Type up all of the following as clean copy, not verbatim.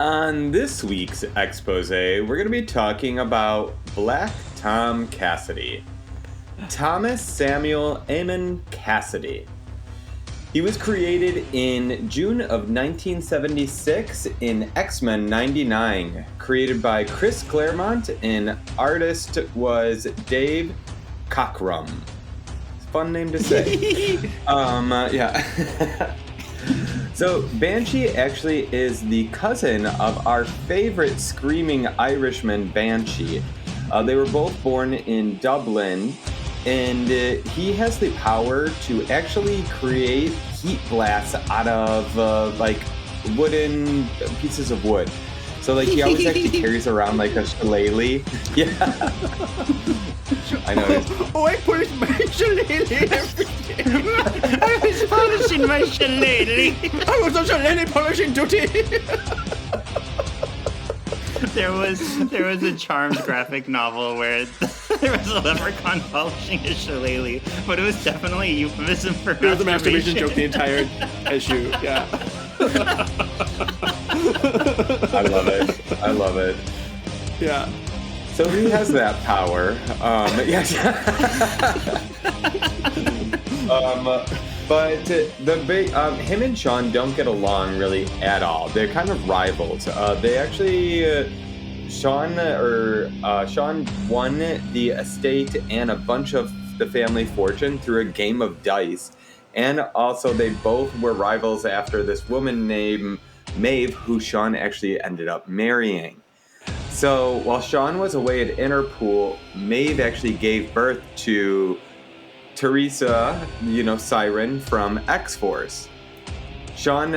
On this week's expose, we're going to be talking about Black Tom Cassidy. Thomas Samuel Amon Cassidy. He was created in June of 1976 in X-Men 99, created by Chris Claremont, and artist was Dave Cockrum. Fun name to say. Yeah. So, Banshee actually is the cousin of our favorite screaming Irishman, Banshee. They were both born in Dublin, and he has the power to actually create heat blasts out of, wooden pieces of wood. So, he always actually carries around, a shillelagh. Yeah. I know. Oh, I polish my shillelagh every day. I was polishing my shillelagh. I was on shillelagh polishing duty. There was a Charms graphic novel where there was a leprechaun polishing his shillelagh, but it was definitely a euphemism for masturbation. It was a masturbation joke the entire issue, yeah. I love it. Yeah. So he has that power. Yes. But the big him and Sean don't get along really at all. They're kind of rivals. They actually Sean won the estate and a bunch of the family fortune through a game of dice, and also they both were rivals after this woman named Maeve, who Sean actually ended up marrying. So while Sean was away at Interpol, Maeve actually gave birth to Teresa, Siren from X-Force. Sean,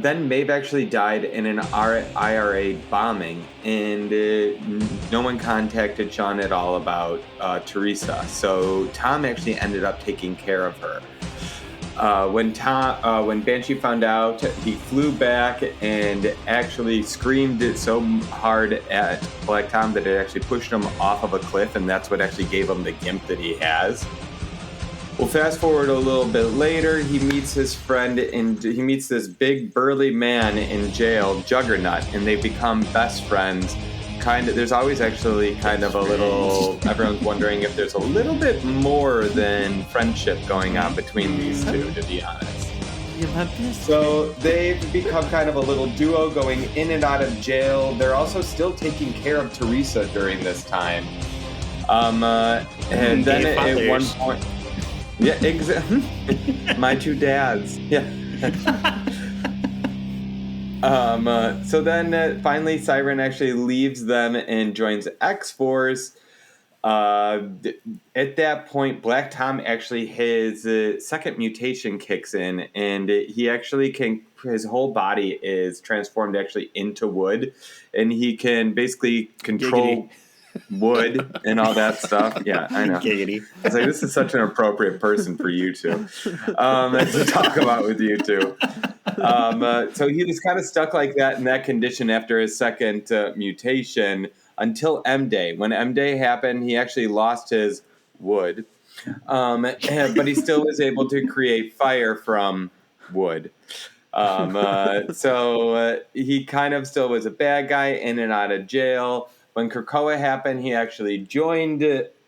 then Maeve actually died in an IRA bombing, and no one contacted Sean at all about Teresa. So Tom actually ended up taking care of her. When Banshee found out, he flew back and actually screamed so hard at Black Tom that it actually pushed him off of a cliff, and that's what actually gave him the gimp that he has. Well, fast forward a little bit later, he meets his friend, and he meets this big burly man in jail, Juggernaut, and they become best friends. There's always actually kind of a little, everyone's wondering if there's a little bit more than friendship going on between these two, to be honest. So they've become kind of a little duo going in and out of jail. They're also still taking care of Teresa during this time. And then at one point, yeah, exactly. My two dads. Yeah. So then finally Siren actually leaves them and joins X-Force. At that point, Black Tom actually, his second mutation kicks in, and he actually his whole body is transformed actually into wood, and he can basically control wood and all that stuff. Yeah, I know. Giggity. I was like, this is such an appropriate person for you two to talk about with you two. So he was kind of stuck like that in that condition after his second mutation until M-Day. When M-Day happened, he actually lost his wood, but he still was able to create fire from wood. So he kind of still was a bad guy in and out of jail. When Krakoa happened, he actually joined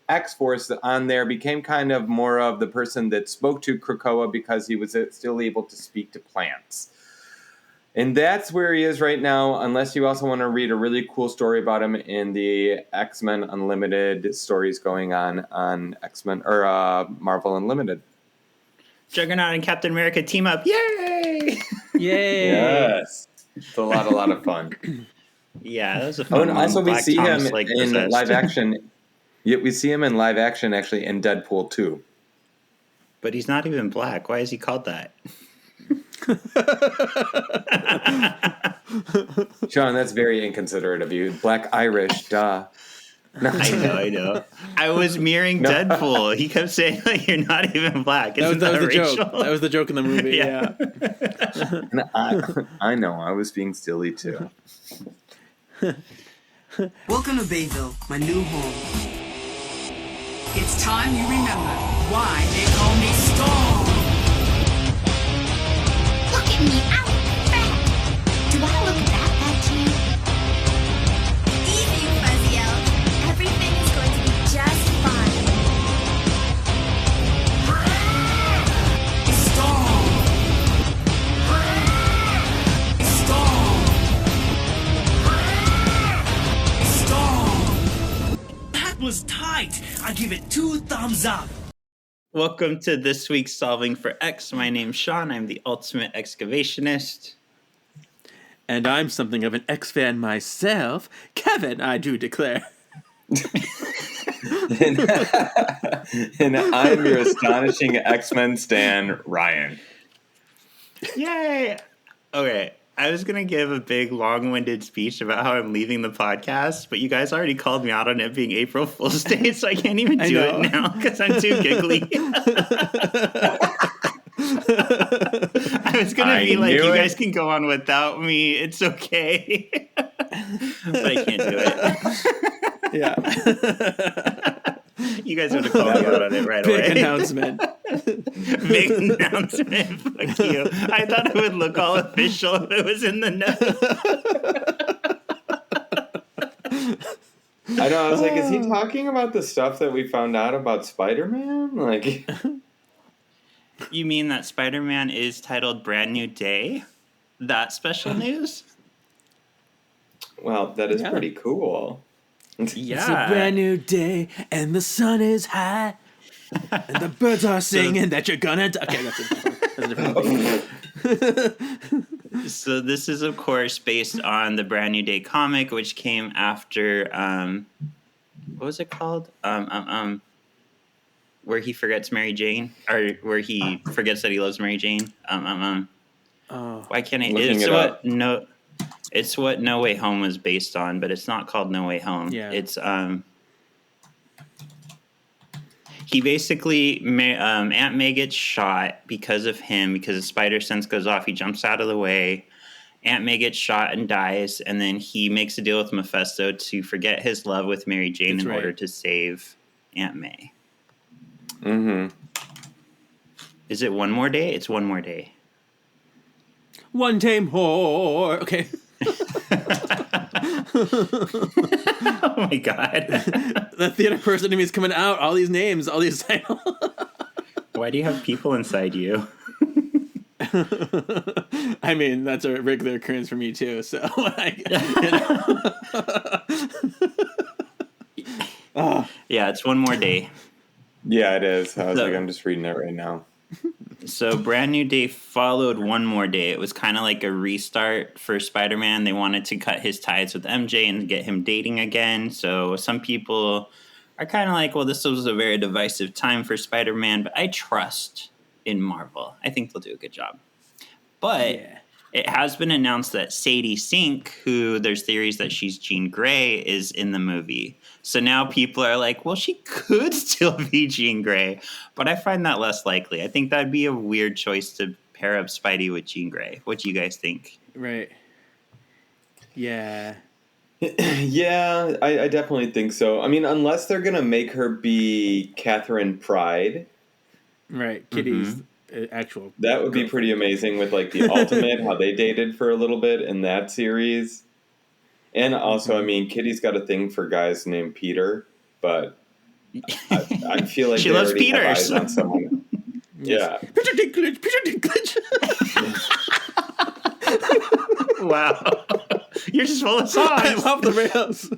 X-Force on there, became kind of more of the person that spoke to Krakoa because he was still able to speak to plants. And that's where he is right now, unless you also want to read a really cool story about him in the X-Men Unlimited stories going on X-Men or Marvel Unlimited. Juggernaut and Captain America team up. Yay! Yay! Yes. It's a lot of fun. Yeah, that was a fun one. And also we see him in possessed. live action. Yeah, we see him in live action actually in Deadpool 2. But he's not even black. Why is he called that? Sean, that's very inconsiderate of you. Black Irish, duh. No. I know. I was mirroring Deadpool. He kept saying, you're not even black. That was the joke. That was the joke in the movie, yeah. I know. I was being silly, too. Welcome to Bayville, my new home. It's time you remember why they call me Storm. Look at me, I'm fat. Do I look that bad to you? give it 2 thumbs up. Welcome to this week's Solving for X. My name's Sean. I'm the ultimate excavationist. And I'm something of an X fan myself. Kevin, I do declare. And I'm your astonishing X-Men stan, Ryan. Yay! Okay, I was going to give a big, long-winded speech about how I'm leaving the podcast, but you guys already called me out on it being April Fool's Day, so I can't even do it now because I'm too giggly. I was going to be like, you guys can go on without me. It's okay. But I can't do it. Yeah. You guys would have called me out on it right Big away. announcement. Big announcement. Fuck you. I thought it would look all official if it was in the notes. I know, I was like, is he talking about the stuff that we found out about Spider-Man? Like, You mean that Spider-Man is titled Brand New Day? That special news? well, that is pretty cool. Yeah. It's a brand new day, and the sun is high, and the birds are singing that you're gonna die. Okay, that's a different thing. So this is, of course, based on the Brand New Day comic, which came after, what was it called? Where he forgets Mary Jane, or where he forgets that he loves Mary Jane. Why can't I? Looking It's it what up. It's what No Way Home was based on, but it's not called No Way Home. Yeah. It's he basically Aunt May gets shot because of him, because his spider sense goes off. He jumps out of the way. Aunt May gets shot and dies, and then he makes a deal with Mephisto to forget his love with Mary Jane That's in right. order to save Aunt May. Mm-hmm. Is it one more day? It's one more day. One tame whore. Okay. Oh my god. The theater person in me is coming out. All these names, all these titles. Why do you have people inside you? I mean, that's a regular occurrence for me too. So, Yeah, it's one more day. Yeah, it is. I was So- like, I'm just reading it right now. So Brand New Day followed one more day. It was kind of like a restart for Spider-Man. They wanted to cut his ties with MJ and get him dating again. So some people are kind of like, well, this was a very divisive time for Spider-Man, but I trust in Marvel. I think they'll do a good job. But yeah. it has been announced that Sadie Sink, who there's theories that she's Jean Grey, is in the movie. So now people are like, well, she could still be Jean Grey, but I find that less likely. I think that'd be a weird choice to pair up Spidey with Jean Grey. What do you guys think? Right. Yeah. Yeah, I definitely think so. I mean, unless they're going to make her be Catherine Pride, Right. Kitty's actual. that would be pretty amazing with, like, the Ultimate, how they dated for a little bit in that series. And also, I mean, Kitty's got a thing for guys named Peter, but I feel like She they loves already have Peters. eyes on someone. Yeah. Peter Dinklage. Peter Dinklage. Wow. You're just full of I'm songs. off the rails.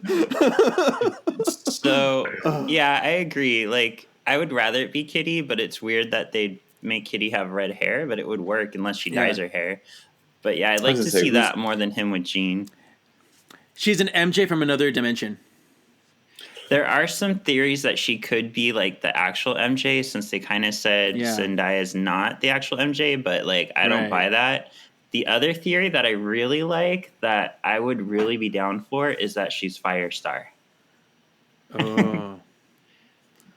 So, yeah, I agree. Like, I would rather it be Kitty, but it's weird that they'd make Kitty have red hair, but it would work unless she dyes her hair. But yeah, I'd like to see that more than him with Jean. She's an MJ from another dimension. There are some theories that she could be like the actual MJ, since they kind of said Zendaya is not the actual MJ, but like I don't buy that. The other theory that I really like, that I would really be down for, is that she's Firestar. Oh.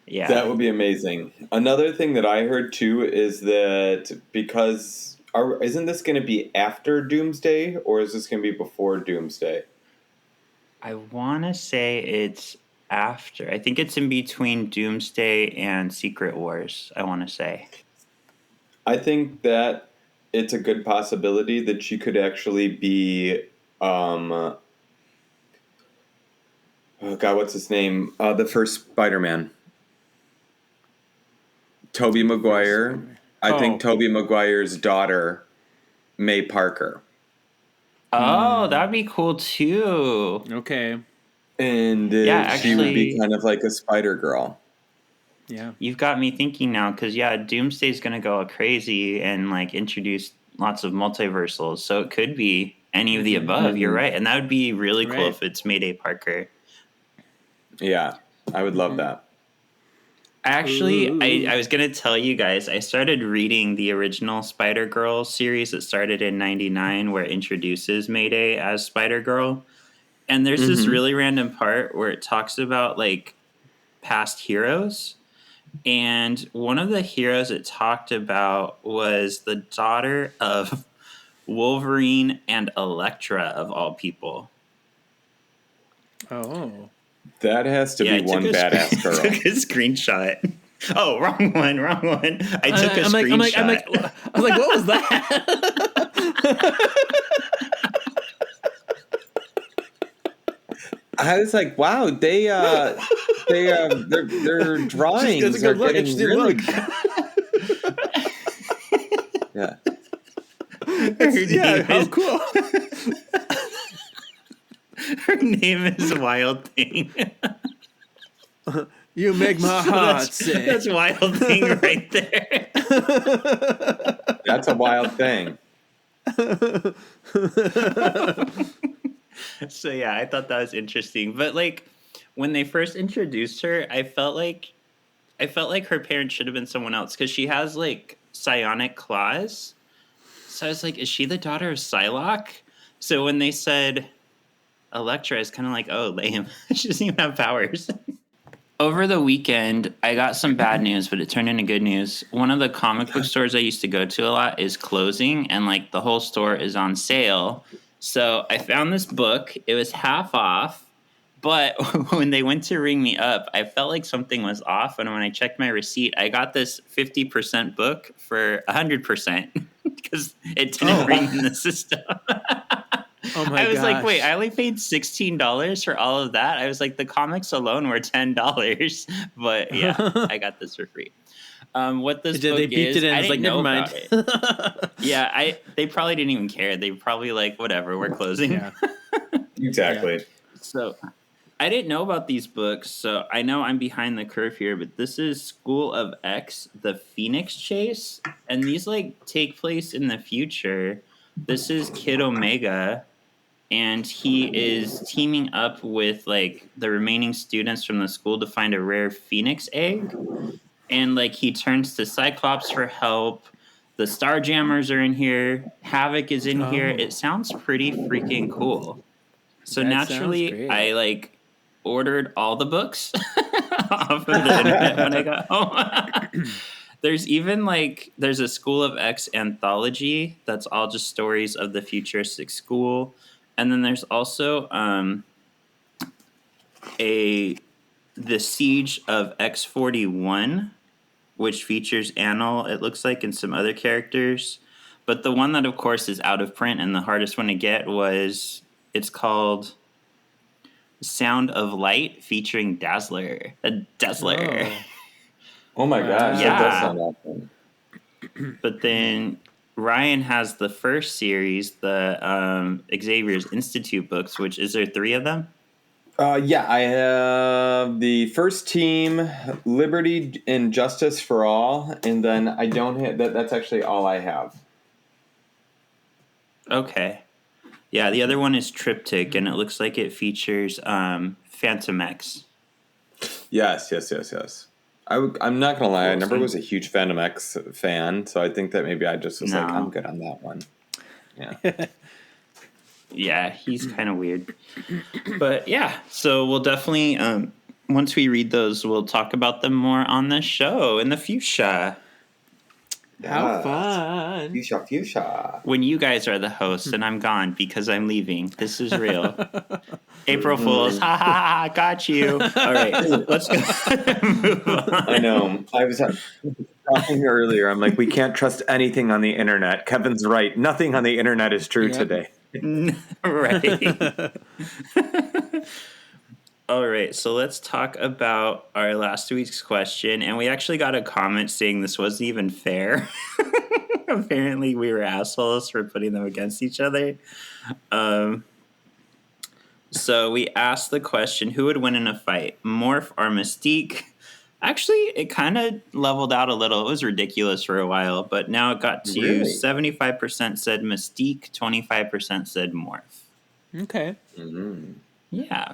Yeah. That would be amazing. Another thing that I heard too is that because isn't this going to be after Doomsday, or is this going to be before Doomsday? I want to say it's after. I think it's in between Doomsday and Secret Wars, I want to say. I think that it's a good possibility that she could actually be oh God, what's his name? The first Spider-Man. Tobey Maguire. I think Tobey Maguire's daughter, May Parker. Oh, that'd be cool too. Okay. And Yeah, she would be actually- kind of like a Spider-Girl. Yeah. You've got me thinking now, because Doomsday's gonna go all crazy and like introduce lots of multiversals. So it could be any of the above. You're right, and that would be really cool Right. if it's Mayday Parker. Yeah, I would love that. Actually, Ooh. I was gonna tell you guys, I started reading the original Spider-Girl series that started in '99, where it introduces Mayday as Spider-Girl. And there's this really random part where it talks about like past heroes. And one of the heroes it talked about was the daughter of Wolverine and Elektra, of all people. Oh. That has to Yeah, be one badass girl. I took a screenshot. Oh, wrong one. I took a screenshot. I was like, what was that? I was like, wow, their drawings are getting really yeah. How cool. Her name is Wild Thing. You make my heart sing. That's Wild Thing right there. That's a wild thing. So yeah, I thought that was interesting. But like when they first introduced her, I felt like her parents should have been someone else, because she has like psionic claws. So I was like, is she the daughter of Psylocke? So when they said Elektra, is kind of like, oh, lame. She doesn't even have powers. Over the weekend, I got some bad news, but it turned into good news. One of the comic book stores I used to go to a lot is closing, and like the whole store is on sale. So I found this book. It was half off, but when they went to ring me up, I felt like something was off. And when I checked my receipt, I got this 50% book for 100% because it didn't ring in the system. Oh my I was like, gosh. wait, I only paid $16 for all of that. I was like, the comics alone were $10, but yeah, I got this for free. What this book they beeped is, it in. I It's didn't like, know never about it. Yeah, they probably didn't even care. They probably like, whatever, we're closing. Yeah. Exactly. Yeah. So I didn't know about these books, so I know I'm behind the curve here, but this is School of X, The Phoenix Chase, and these like take place in the future. This is Kid Omega, and he is teaming up with like the remaining students from the school to find a rare phoenix egg. And like he turns to Cyclops for help. The Starjammers are in here. Havoc is in here. It sounds pretty freaking cool. So That naturally, sounds great. I like ordered all the books off of the internet when I got home. There's even like there's a School of X anthology that's all just stories of the futuristic school. And then there's also the Siege of X-41, which features Anil, it looks like, and some other characters. But the one that, of course, is out of print and the hardest one to get it's called Sound of Light, featuring Dazzler. A Dazzler. Oh my gosh, Yeah. that does sound awesome. But then Ryan has the first series, the Xavier's Institute books, which is there 3 of them? Yeah, I have the first team, Liberty and Justice for All, and then I don't have that's actually all I have. Okay. Yeah, the other one is Triptych, and it looks like it features Phantom X. Yes. I'm not gonna lie, I never was a huge Phantom X fan, so I think that maybe I just was like, I'm good on that one. Yeah. Yeah, he's kind of weird. But yeah, so we'll definitely, once we read those, we'll talk about them more on the show in the fuchsia. How fun. Fuchsia. When you guys are the hosts and I'm gone because I'm leaving. This is real. April Fools. Ha ha ha. Got you. All right. Let's go. Move on. I know. I was talking earlier. I'm like, we can't trust anything on the internet. Kevin's right. Nothing on the internet is true today. Right. All right, so let's talk about our last week's question. And we actually got a comment saying this wasn't even fair. Apparently, we were assholes for putting them against each other. So we asked the question, who would win in a fight, Morph or Mystique? Actually, it kind of leveled out a little. It was ridiculous for a while, but now it got to Really? 75% said Mystique, 25% said Morph. Okay. Yeah.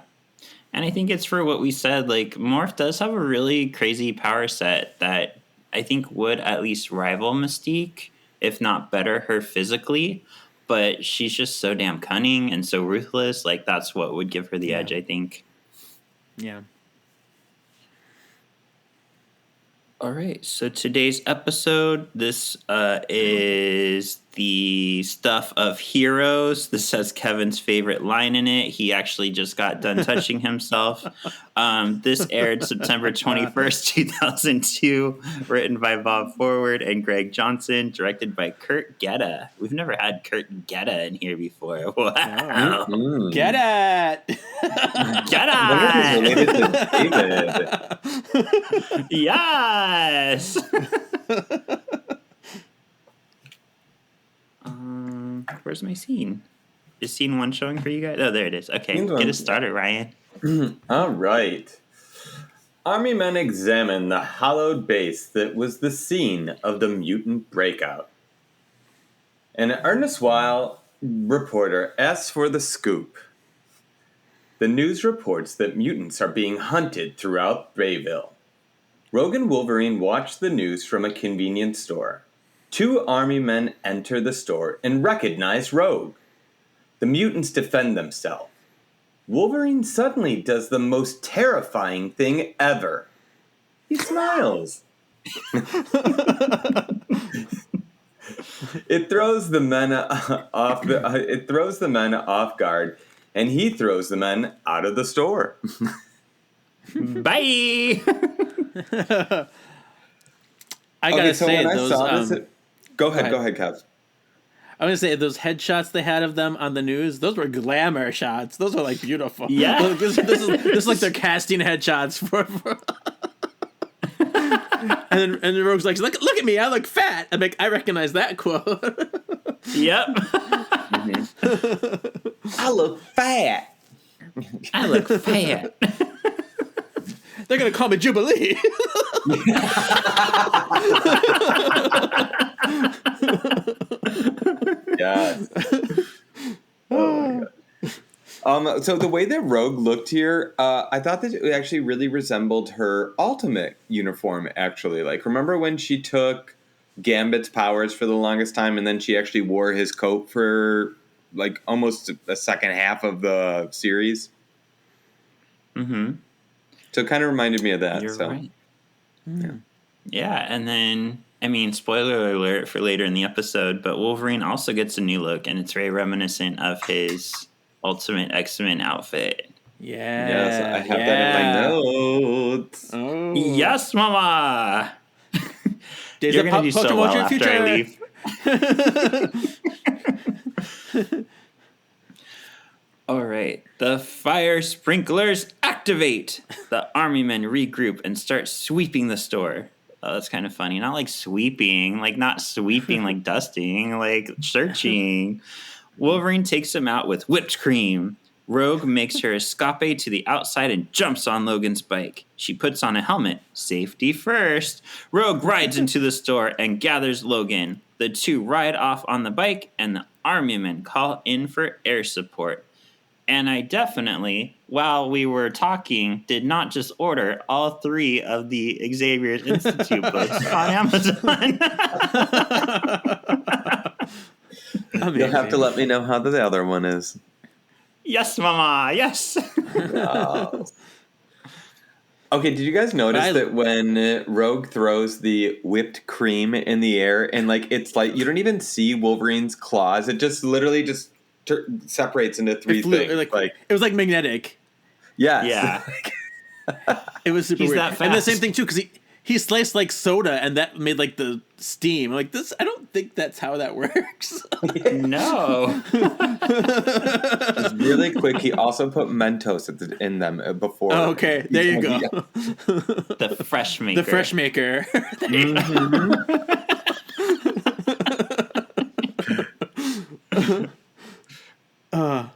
And I think it's for what we said. Like, Morph does have a really crazy power set that I think would at least rival Mystique, if not better her physically. But she's just so damn cunning and so ruthless. Like, that's what would give her the edge, I think. Yeah. All right, so today's episode, this is the stuff of heroes. This has Kevin's favorite line in it. He actually just got done touching himself. This aired September 21st, 2002, written by Bob Forward and Greg Johnson, directed by Kurt Gedda. We've never had Kurt Gedda in here before. Wow. Get it! Gedda! Related to David. Yes! Where's my scene? Is scene 1 showing for you guys? Oh, there it is. Okay, get us started, Ryan. All right. Army men examine the hallowed base that was the scene of the mutant breakout. An Ernest Weil reporter asks for the scoop. The news reports that mutants are being hunted throughout Bayville. Rogue and Wolverine watch the news from a convenience store. 2 army men enter the store and recognize Rogue. The mutants defend themselves. Wolverine suddenly does the most terrifying thing ever. He smiles. It throws the men off. It throws the men off guard, and he throws the men out of the store. Bye! I gotta say, those. Go ahead, Kev. I was gonna say those headshots they had of them on the news. Those were glamour shots. Those are like beautiful. Yeah. this is like they're casting headshots for. and then Rogue's like, look at me, I look fat. I'm like, I recognize that quote. Yep. I look fat. I look fat. They're gonna call me Jubilee. Yes. Oh my god. So the way that Rogue looked here, I thought that it actually really resembled her ultimate uniform. Actually, like, remember when she took Gambit's powers for the longest time, and then she actually wore his coat for like almost the second half of the series. Mm-hmm. So it kind of reminded me of that. You're so. right. Yeah. Yeah, and then, I mean, spoiler alert for later in the episode, but Wolverine also gets a new look, and it's very reminiscent of his Ultimate X-Men outfit. Yeah. Yes, I have that in my notes. Oh. Yes, mama! Days You're of going to do so Pokemon well Your after I leave. All right. The fire sprinklers activate. The army men regroup and start sweeping the store. Oh, that's kind of funny. Not like sweeping, like not sweeping like dusting, like searching. Wolverine takes him out with whipped cream. Rogue makes her escape to the outside and jumps on Logan's bike. She puts on a helmet. Safety first. Rogue rides into the store and gathers Logan. The 2 ride off on the bike, and the army men call in for air support. And I definitely, while we were talking, did not just order all 3 of the Xavier's Institute books on Amazon. You'll have to let me know how the other one is. Yes, mama, yes. Okay, did you guys notice that when Rogue throws the whipped cream in the air, and like it's like you don't even see Wolverine's claws, it just literally just separates into 3 things. Like it was like magnetic. Yes. Yeah. It was super He's weird. that fast. And the same thing too, because he sliced like soda, and that made like the steam. Like this, I don't think that's how that works. No. Just really quick, he also put Mentos in them before. Oh, okay, there you go. The fresh maker. The fresh maker. All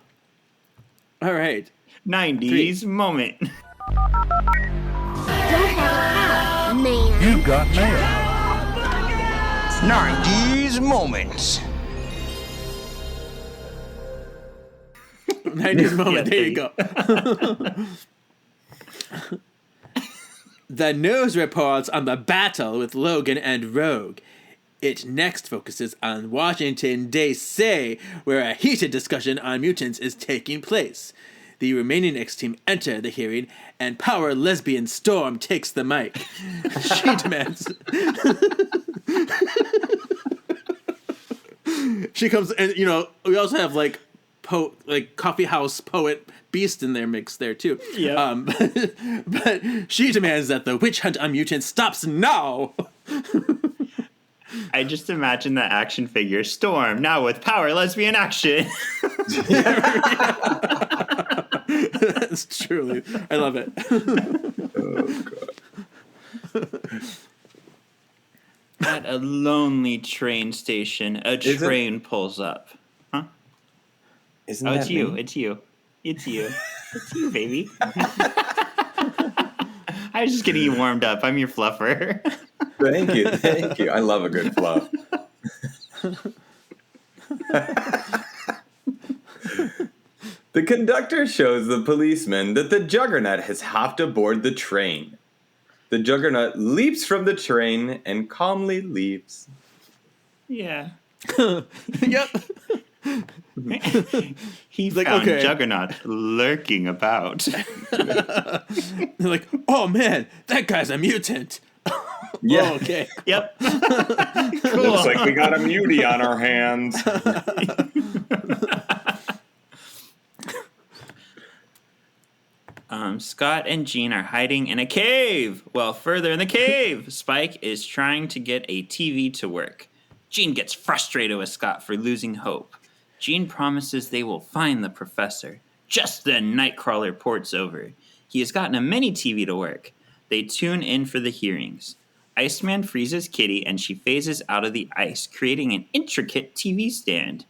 right. 90s moment. Don't have a hat. got mail. You got mail. 90s moments. 90s moment. Yeah, there you go. The news reports on the battle with Logan and Rogue. It next focuses on Washington, D.C., where a heated discussion on mutants is taking place. The remaining X team enter the hearing, and power lesbian Storm takes the mic. She demands. She comes, and we also have like coffee house poet Beast in their mix there too. Yeah. But she demands that the witch hunt on mutants stops now. I just imagine the action figure Storm now with power lesbian action. That's truly, I love it. Oh god. At a lonely train station, a train pulls up. Huh? Isn't Oh, that it's you. me? It's you. It's you. It's you, baby. I was just getting you warmed up. I'm your fluffer. Thank you. Thank you. I love a good fluff. The conductor shows the policeman that the Juggernaut has hopped aboard the train. The Juggernaut leaps from the train and calmly leaves. Yeah. Yep. He like, found okay. Juggernaut lurking about. They're like, oh man, that guy's a mutant. Yeah. Oh, okay. Yep. Looks like we got a mutie on our hands. Scott and Jean are hiding in a cave. Well, further in the cave, Spike is trying to get a TV to work. Jean gets frustrated with Scott for losing hope. Jean promises they will find the professor. Just then, Nightcrawler ports over. He has gotten a mini TV to work. They tune in for the hearings. Iceman freezes Kitty and she phases out of the ice, creating an intricate TV stand.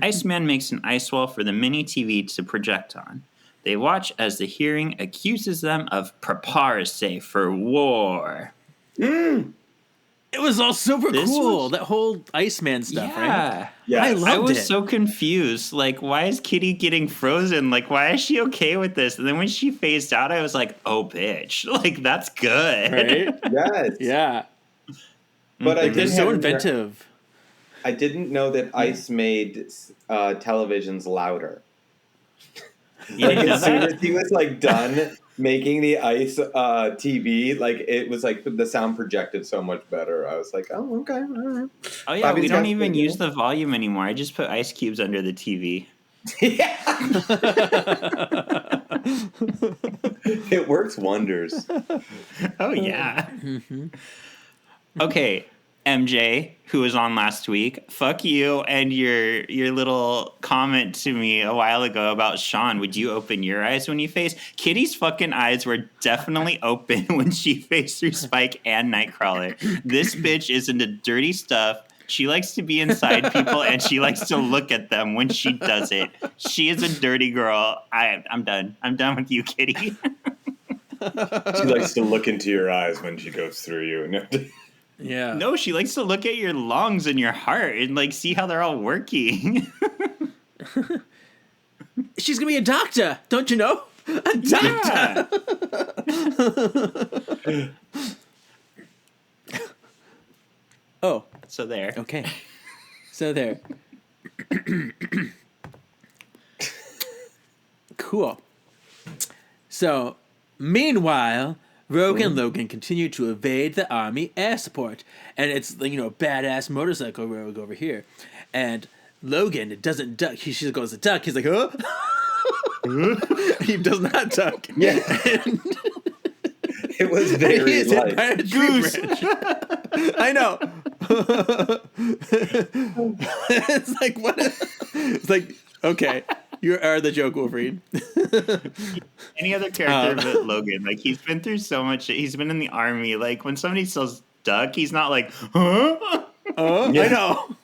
Iceman makes an ice wall for the mini TV to project on. They watch as the hearing accuses them of preparse for war. It was all super This cool. was- That whole Iceman stuff, right? Yeah. Yes. I loved I was it. so confused. Like, why is Kitty getting frozen? Like, why is she okay with this? And then when she phased out, I was like, oh, bitch. Like, that's good. Right? Yes. Yeah. But I Like, they're didn't so have- inventive. I didn't know that ice made televisions louder. You Like didn't know as soon that? as he was like done making the ice TV, like it was like the sound projected so much better. I was like, oh, okay, all right. Oh, yeah, Bobby's we don't got even video. use the volume anymore. I just put ice cubes under the TV. It works wonders. Oh, yeah. Okay, MJ, who was on last week, fuck you and your little comment to me a while ago about Sean. Would you open your eyes when you face? Kitty's fucking eyes were definitely open when she faced through Spike and Nightcrawler. This bitch is into dirty stuff. She likes to be inside people and she likes to look at them when she does it. She is a dirty girl. I'm done. I'm done with you, Kitty. She likes to look into your eyes when she goes through you. Yeah. No, she likes to look at your lungs and your heart and like see how they're all working. She's going to be a doctor. Don't you know? A doctor. Yeah. Oh, So there. okay. So there. Cool. So, meanwhile, Rogue and Logan continue to evade the army air support. And it's, badass motorcycle Rogue over here. And Logan doesn't duck. He just goes to duck. He's like, huh? He does not duck. Yeah. And It was he very is hit light. by a tree branch. I know. It's like, what? It's like, okay, you are the joke, Wolverine. Any other character but Logan. Like, he's been through so much shit. He's been in the army. Like, when somebody says duck, he's not like, huh? I know.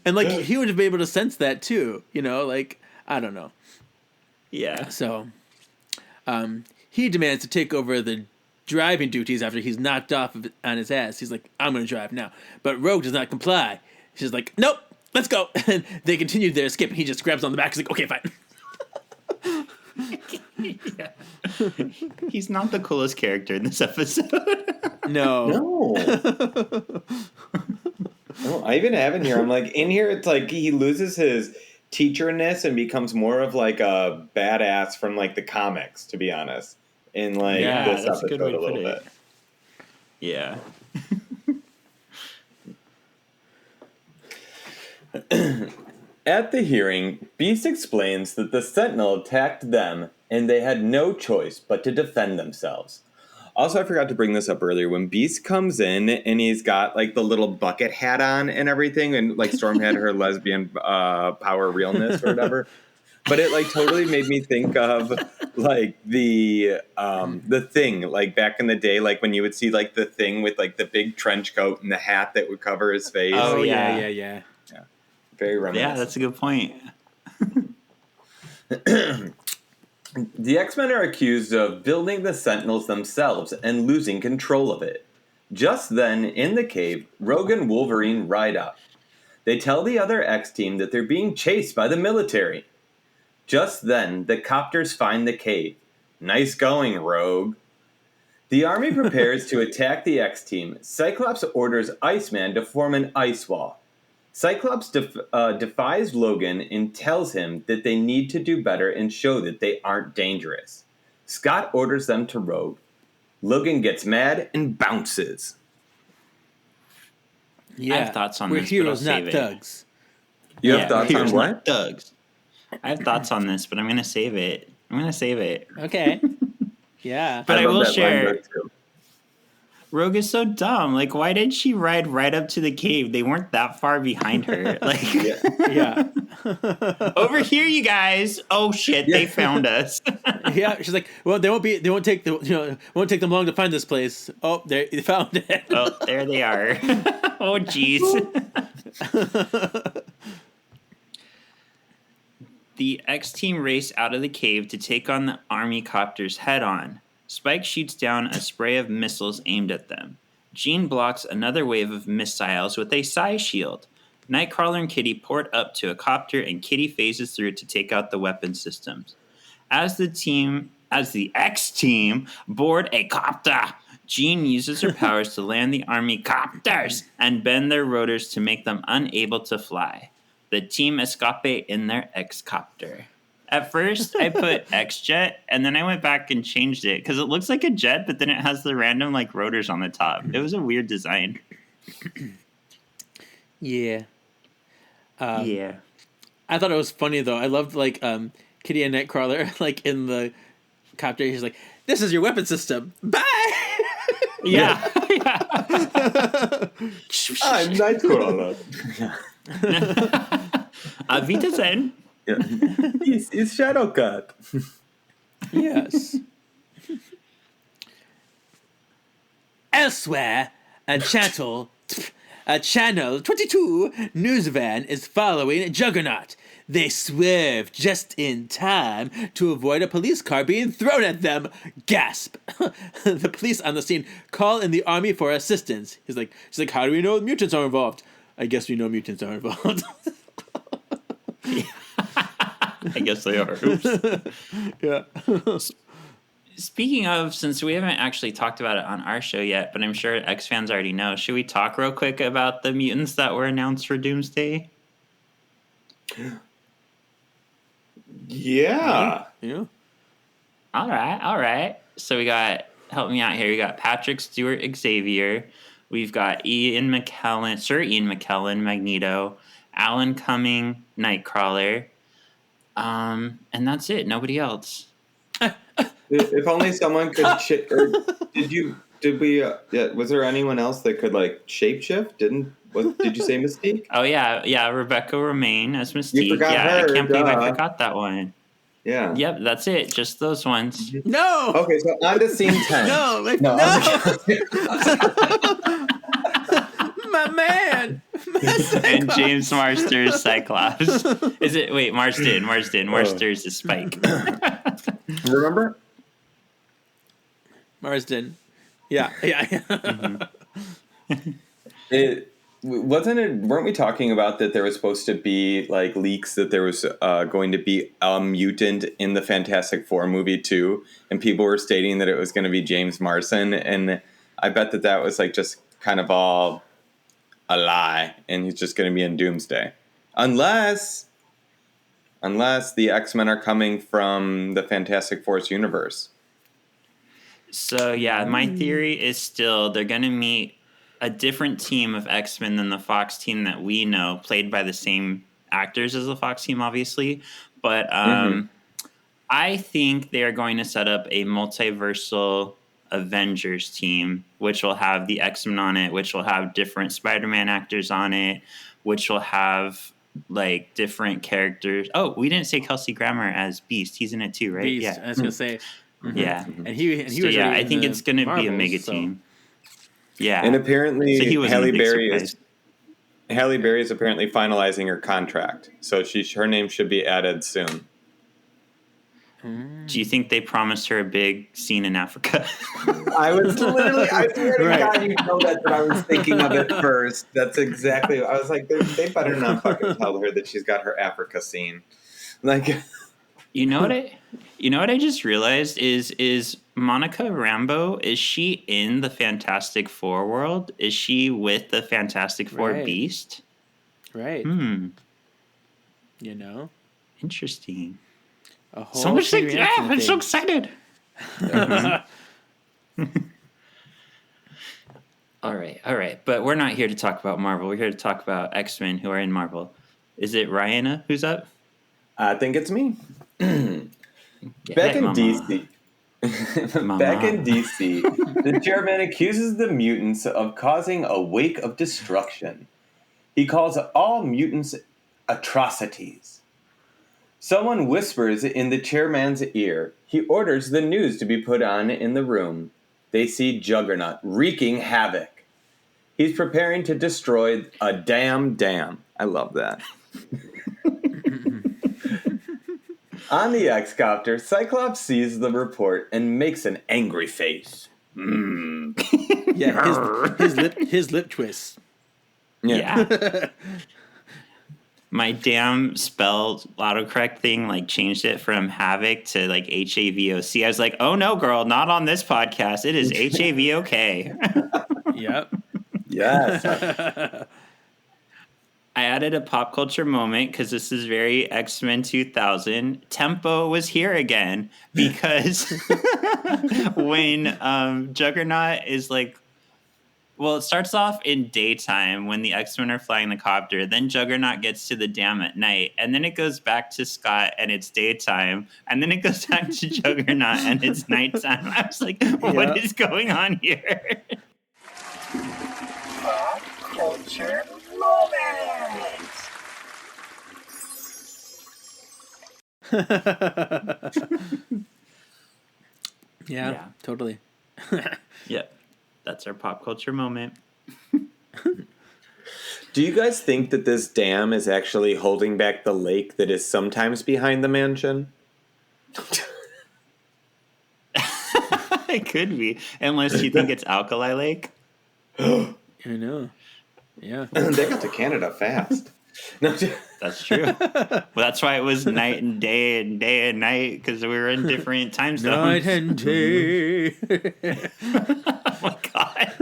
And, like, he would have been able to sense that, too. Like, I don't know. Yeah. So, he demands to take over the driving duties after he's knocked off on his ass. He's like, I'm going to drive now. But Rogue does not comply. She's like, nope, let's go. And they continue their escape, and he just grabs on the back. He's like, okay, fine. Yeah. He's not the coolest character in this episode. No. No, I even have in here. I'm like, in here, it's like he loses his teacherness and becomes more of like a badass from like the comics, to be honest. In like this that's a episode good way to a little put bit. it. Yeah. At the hearing, Beast explains that the Sentinel attacked them and they had no choice but to defend themselves. Also, I forgot to bring this up earlier. When Beast comes in and he's got like the little bucket hat on and everything, and like Storm had her lesbian power realness or whatever, but it like totally made me think of like the Thing, like back in the day, like when you would see like the Thing with like the big trench coat and the hat that would cover his face. Oh, yeah. Very reminiscent. Yeah, that's a good point. The X-Men are accused of building the Sentinels themselves and losing control of it. Just then, in the cave, Rogue and Wolverine ride up. They tell the other X-Team that they're being chased by the military. Just then, the copters find the cave. Nice going, Rogue. The army prepares to attack the X-Team. Cyclops orders Iceman to form an ice wall. Cyclops defies Logan and tells him that they need to do better and show that they aren't dangerous. Scott orders them to Rogue. Logan gets mad and bounces. Yeah. I have thoughts on We're this, heroes, but I'll not save it. thugs. You have thoughts on heroes, what? not thugs. I have thoughts on this, but I'm going to save it. Okay. Yeah. But I love will that line share. though, too. Rogue is so dumb. Like, why did she ride right up to the cave? They weren't that far behind her. Like, Yeah. over here, you guys. Oh shit, they found us. Yeah. She's like, well, they won't take it won't take them long to find this place. Oh, they found it. Oh, there they are. Oh, jeez. The X-Team race out of the cave to take on the army copters head on. Spike shoots down a spray of missiles aimed at them. Jean blocks another wave of missiles with a psi shield. Nightcrawler and Kitty port up to a copter, and Kitty phases through to take out the weapon systems. As the X-Team board a copter, Jean uses her powers to land the army copters and bend their rotors to make them unable to fly. The team escape in their X-copter. At first, I put X-Jet, and then I went back and changed it, because it looks like a jet, but then it has the random, like, rotors on the top. It was a weird design. Yeah. Yeah. I thought it was funny though. I loved like Kitty and Nightcrawler like in the copter. He's like, "This is your weapon system. Bye." Yeah. I'm Nightcrawler. Auf Wiedersehen. Yeah. This is Shadowcat. Yes. Elsewhere, a Channel 22 news van is following Juggernaut. They swerve just in time to avoid a police car being thrown at them. Gasp! The police on the scene call in the army for assistance. She's like, how do we know mutants are involved? I guess we know mutants are involved. I guess they are. Oops. Yeah. Speaking of, since we haven't actually talked about it on our show yet, but I'm sure X fans already know, should we talk real quick about the mutants that were announced for Doomsday? Yeah. Yeah. All right. So we got, help me out here, we got Patrick Stewart Xavier, we've got Sir Ian McKellen, Magneto, Alan Cumming, Nightcrawler, and that's it. Nobody else. If only someone could. Was there anyone else that could like shapeshift? Did you say Mystique? Oh yeah, Rebecca Romaine as Mystique. forgot Yeah, her, I can't believe I duh. forgot that one. Yeah. Yep, that's it. Just those ones. No. Okay, so on to scene 10. No. Like, No. My man. And James Marsters Cyclops. Is it? Wait, Marston. Marsters is Spike. Remember? Marsden. Yeah. Weren't we talking about that there was supposed to be like leaks that there was going to be a mutant in the Fantastic Four movie too, and people were stating that it was going to be James Marsden, and I bet that was like just kind of all a lie, and he's just going to be in Doomsday, unless the X-Men are coming from the Fantastic Four's universe. So yeah, my theory is still they're going to meet a different team of X-Men than the Fox team that we know, played by the same actors as the Fox team, obviously. But I think they are going to set up a multiversal Avengers team, which will have the X-Men on it, which will have different Spider-Man actors on it, which will have like different characters. Oh, we didn't say Kelsey Grammer as Beast. He's in it too, right? Beast. Yeah. I was gonna say. Yeah. And he So, was. yeah, already I in think the it's going to be a Marvels, mega so- team. Yeah. And apparently, So he wasn't a big surprise. Halle Berry is apparently finalizing her contract, so her name should be added soon. Do you think they promised her a big scene in Africa? I swear to Right. God, you know that's what I was thinking of at first. That's exactly, I was like, they better not fucking tell her that she's got her Africa scene. Like, You know what I just realized is Monica Rambeau, is she in the Fantastic Four world? Is she with the Fantastic Four Right. Beast? Right. Hmm. You know. Interesting. A whole So much chain like, reaction I'm so thing. excited. All right. But we're not here to talk about Marvel. We're here to talk about X-Men who are in Marvel. Is it Ryana who's up? I think it's me. Yeah, Back in Mama. DC. Back in DC, the chairman accuses the mutants of causing a wake of destruction. He calls all mutants atrocities. Someone whispers in the chairman's ear. He orders the news to be put on in the room. They see Juggernaut wreaking havoc. He's preparing to destroy a damn dam. I love that. On the X-Copter, Cyclops sees the report and makes an angry face. Yeah, his lip twists. Yeah. My damn spell autocorrect thing like changed it from havoc to like HAVOC. I was like, oh no, girl, not on this podcast. It is HAVOK. Yep. Yes. I added a pop culture moment because this is very X-Men 2000. Tempo was here again because when Juggernaut is like, well, it starts off in daytime when the X-Men are flying the copter. Then Juggernaut gets to the dam at night. And then it goes back to Scott and it's daytime. And then it goes back to Juggernaut and it's nighttime. I was like, what is going on here? Pop culture moment. Yeah, totally. Yep. That's our pop culture moment. Do you guys think that this dam is actually holding back the lake that is sometimes behind the mansion? It could be. Unless you think it's Alkali Lake. I know. Yeah. They got to Canada fast. No, That's true. Well, that's why it was night and day and night, because we were in different time zones. Night and day. Oh my god.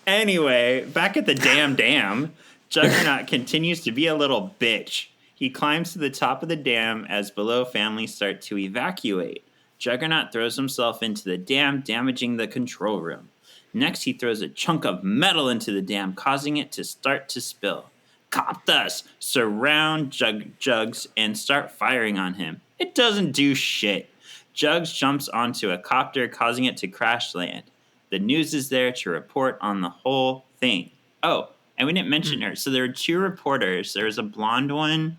Anyway, back at the dam, Juggernaut continues to be a little bitch. He climbs to the top of the dam as below families start to evacuate. Juggernaut throws himself into the dam, damaging the control room. Next, he throws a chunk of metal into the dam, causing it to start to spill. Coptas surround Jugs and start firing on him. It doesn't do shit. Jugs jumps onto a copter, causing it to crash land. The news is there to report on the whole thing. Oh, and we didn't mention her. So there were two reporters. There was a blonde one,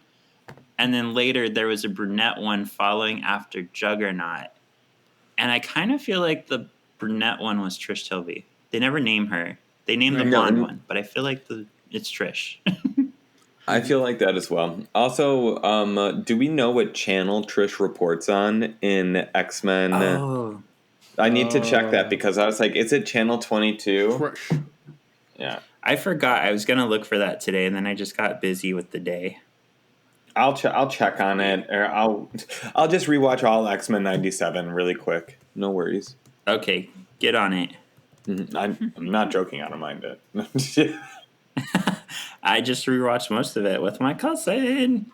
and then later there was a brunette one following after Juggernaut. And I kind of feel like the brunette one was Trish Tilby. They never name her. They named the blonde one, but I feel like it's Trish. I feel like that as well. Also, do we know what channel Trish reports on in X-Men? Oh, I need to check that because I was like, is it channel 22? Trish. Yeah. I forgot. I was going to look for that today, and then I just got busy with the day. I'll check on it, or I'll just rewatch all X-Men 97 really quick. No worries. Okay, get on it. I'm not joking. I don't mind it. I just rewatched most of it with my cousin.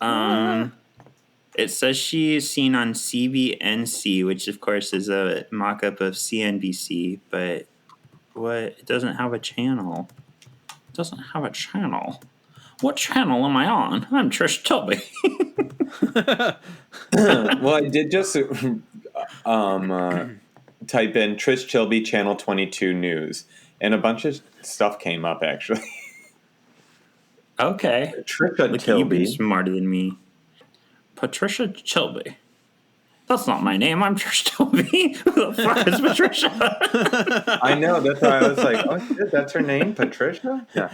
It says she is seen on CBNC, which of course is a mock-up of CNBC, but it doesn't have a channel. It doesn't have a channel. What channel am I on? I'm Trish Tilby. Well, I did just type in Trish Tilby channel 22 news, and a bunch of stuff came up actually. Okay. Trisha Look, you've been Tilby. smarter than me. Patricia Tilby. That's not my name. I'm Trish Tilby. Who the fuck is Patricia? I know. That's why I was like, oh shit, that's her name, Patricia. Yeah.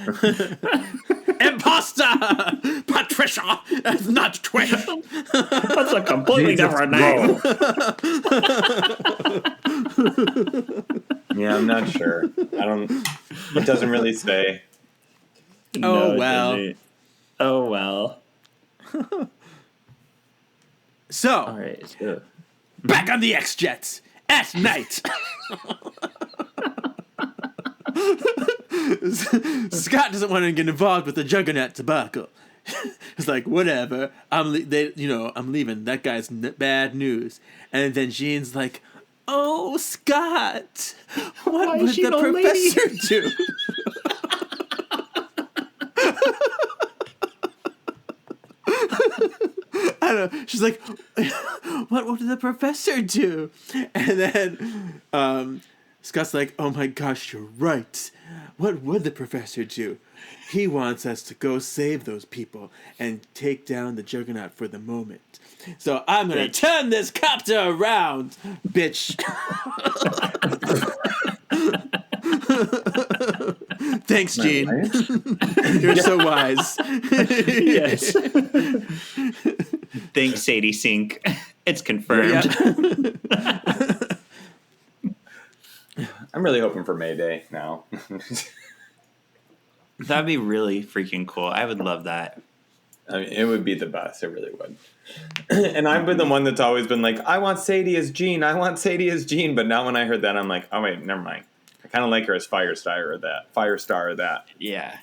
Imposter! Patricia! That's not Trish! That's a completely different name. Yeah, I'm not sure. I don't. It doesn't really say. Oh, it well. doesn't. Oh, well. So, All right. So. back on the X-Jets at night. Scott doesn't want to get involved with the Juggernaut debacle. He's like, whatever. I'm leaving. That guy's bad news. And then Jean's like, oh, Scott, what would the professor do? I don't know. She's like, what would the professor do? And then Scott's like, oh my gosh, you're right. What would the professor do? He wants us to go save those people and take down the Juggernaut for the moment. So I'm going to turn this copter around, bitch. Thanks, Gene. You're so wise. Yes. Thanks, Sadie Sink. It's confirmed. I'm really hoping for Mayday now. That'd be really freaking cool. I would love that. I mean, it would be the best. It really would. And I've been the one that's always been like, I want Sadie as Jean. I want Sadie as Jean. But now when I heard that, I'm like, oh, wait, never mind. I kind of like her as Firestar or that. Yeah.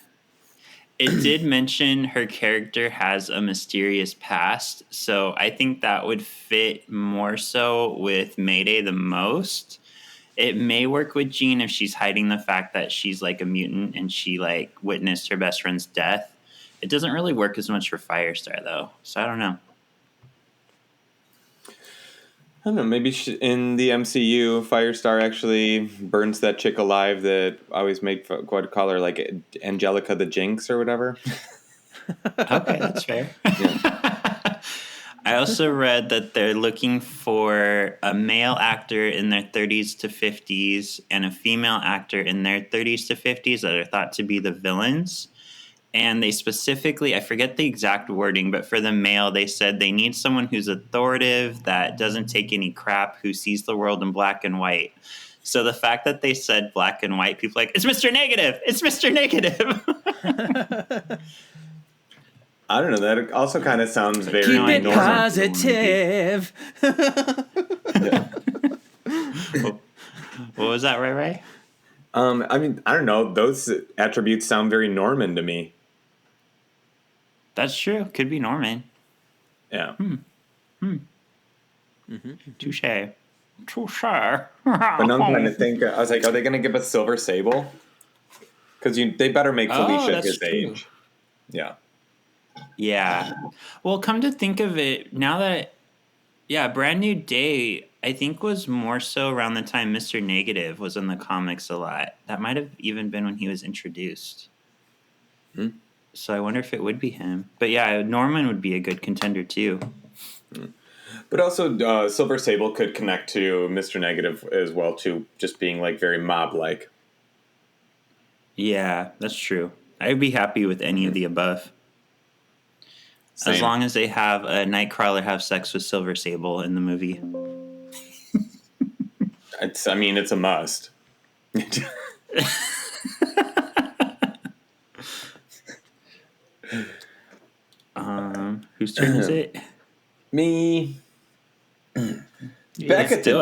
It did mention her character has a mysterious past. So I think that would fit more so with Mayday the most. It may work with Jean if she's hiding the fact that she's like a mutant and she like witnessed her best friend's death. It doesn't really work as much for Firestar though. So I don't know. I don't know. Maybe in the MCU, Firestar actually burns that chick alive that always made what call her like Angelica the Jinx or whatever. Okay, that's fair. Yeah. I also read that they're looking for a male actor in their 30s to 50s and a female actor in their 30s to 50s that are thought to be the villains. And they specifically, I forget the exact wording, but for the male, they said they need someone who's authoritative, that doesn't take any crap, who sees the world in black and white. So the fact that they said black and white, people are like, it's Mr. Negative! It's Mr. Negative! I don't know. That also kind of sounds very Keep it normal. positive. Yeah. What was that, Ray? I mean, I don't know. Those attributes sound very Norman to me. That's true. Could be Norman. Yeah. Touche. Touche. But now I'm trying to think. I was like, are they going to give us Silver Sable? Because they better make Felicia that's his true. age. Yeah. Yeah. Well, come to think of it, now that, Brand New Day, I think was more so around the time Mr. Negative was in the comics a lot. That might have even been when he was introduced. So I wonder if it would be him. But yeah, Norman would be a good contender too. But also, Silver Sable could connect to Mr. Negative as well, too, just being like very mob-like. Yeah, that's true. I'd be happy with any of the above. Same. As long as they have a Nightcrawler have sex with Silver Sable in the movie. It's a must. Whose turn is it? Me. Back at the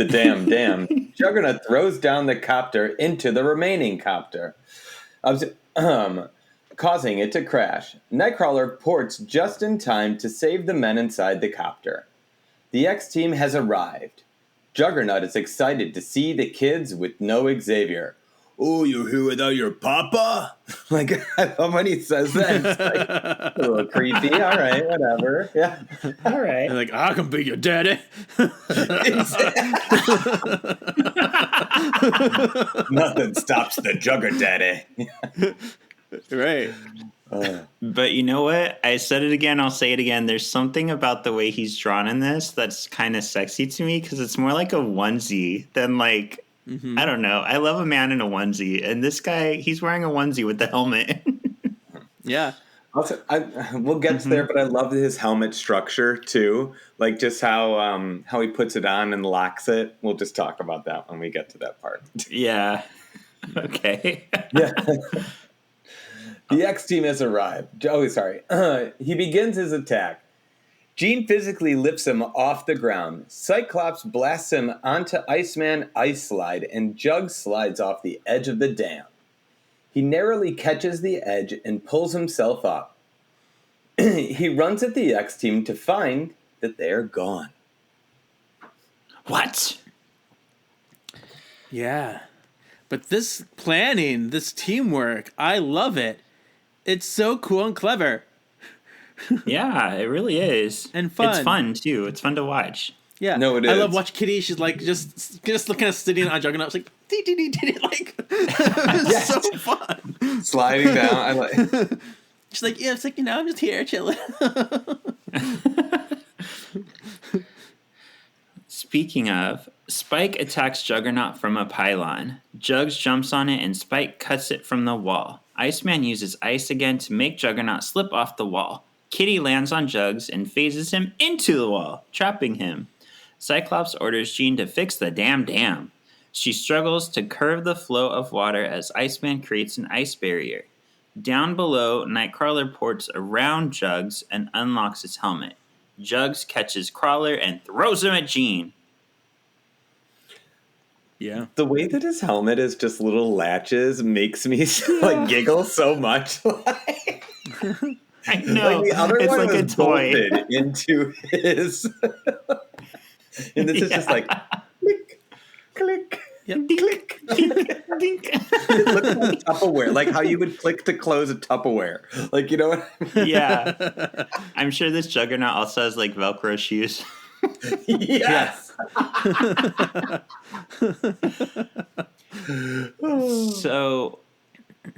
dam, Juggernaut throws down the copter into the remaining copter, causing it to crash. Nightcrawler ports just in time to save the men inside the copter. The X-Team has arrived. Juggernaut is excited to see the kids with no Xavier. Oh, you're here without your papa? Like, I love when he says that. It's like, a little creepy. All right, whatever. Yeah. All right. And like, I can be your daddy. Nothing stops the Jugger Daddy. Right. But you know what? I said it again. I'll say it again. There's something about the way he's drawn in this that's kind of sexy to me because it's more like a onesie than like, I don't know. I love a man in a onesie. And this guy, he's wearing a onesie with the helmet. Yeah. Also, we'll get to there, but I love his helmet structure too. Like just how he puts it on and locks it. We'll just talk about that when we get to that part. Yeah. Okay. Yeah. The X-Team has arrived. Oh, sorry. He begins his attack. Jean physically lifts him off the ground. Cyclops blasts him onto Iceman Ice Slide, and Jug slides off the edge of the dam. He narrowly catches the edge and pulls himself up. He runs at the X-Team to find that they are gone. What? Yeah. But this planning, this teamwork, I love it. It's so cool and clever. Yeah, it really is. And fun. It's fun, too. It's fun to watch. Yeah. No, it I is. love watching Kitty. She's like just looking at sitting on Juggernaut. She's like, dee, like, it's so fun. Sliding down. I like. She's like, yeah, it's like, I'm just here chilling. Speaking of, Spike attacks Juggernaut from a pylon. Jugs jumps on it and Spike cuts it from the wall. Iceman uses ice again to make Juggernaut slip off the wall. Kitty lands on Jugs and phases him into the wall, trapping him. Cyclops orders Jean to fix the damn dam. She struggles to curve the flow of water as Iceman creates an ice barrier. Down below, Nightcrawler ports around Jugs and unlocks his helmet. Jugs catches Crawler and throws him at Jean. Yeah. The way that his helmet is just little latches makes me like giggle so much. I know. Like the other it's one like was a toy. bolted into his, and this is just like click, click, Yep. click. It looks like Tupperware, like how you would click to close a Tupperware. Like, you know what I mean? Yeah. I'm sure this Juggernaut also has like Velcro shoes. Yes. So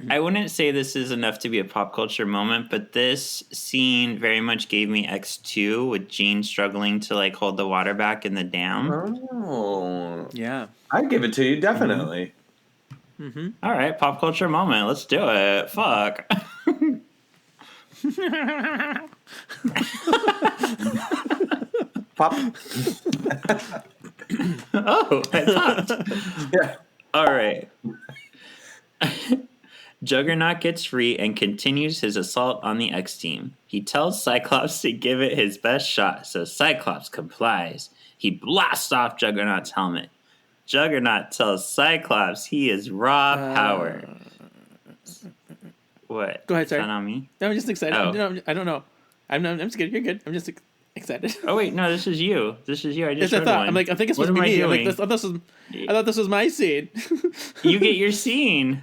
I wouldn't say this is enough to be a pop culture moment, but this scene very much gave me X2 with Jean struggling to like hold the water back in the dam. Oh. Yeah. I'd give it to you, definitely. All right, pop culture moment. Let's do it. Fuck. Pop. Oh, I popped. Yeah. All right. Juggernaut gets free and continues his assault on the X-Team. He tells Cyclops to give it his best shot, so Cyclops complies. He blasts off Juggernaut's helmet. Juggernaut tells Cyclops he is raw power. What? Go ahead, sorry. Is that on me? I'm just excited. Oh. No, I don't know. I'm just good. You're good. I'm just excited. Oh wait, no, this is you. This is you. I just Yes, I read thought. one. I'm like, I think it's What supposed to am be I me. doing? I thought this was my scene. You get your scene.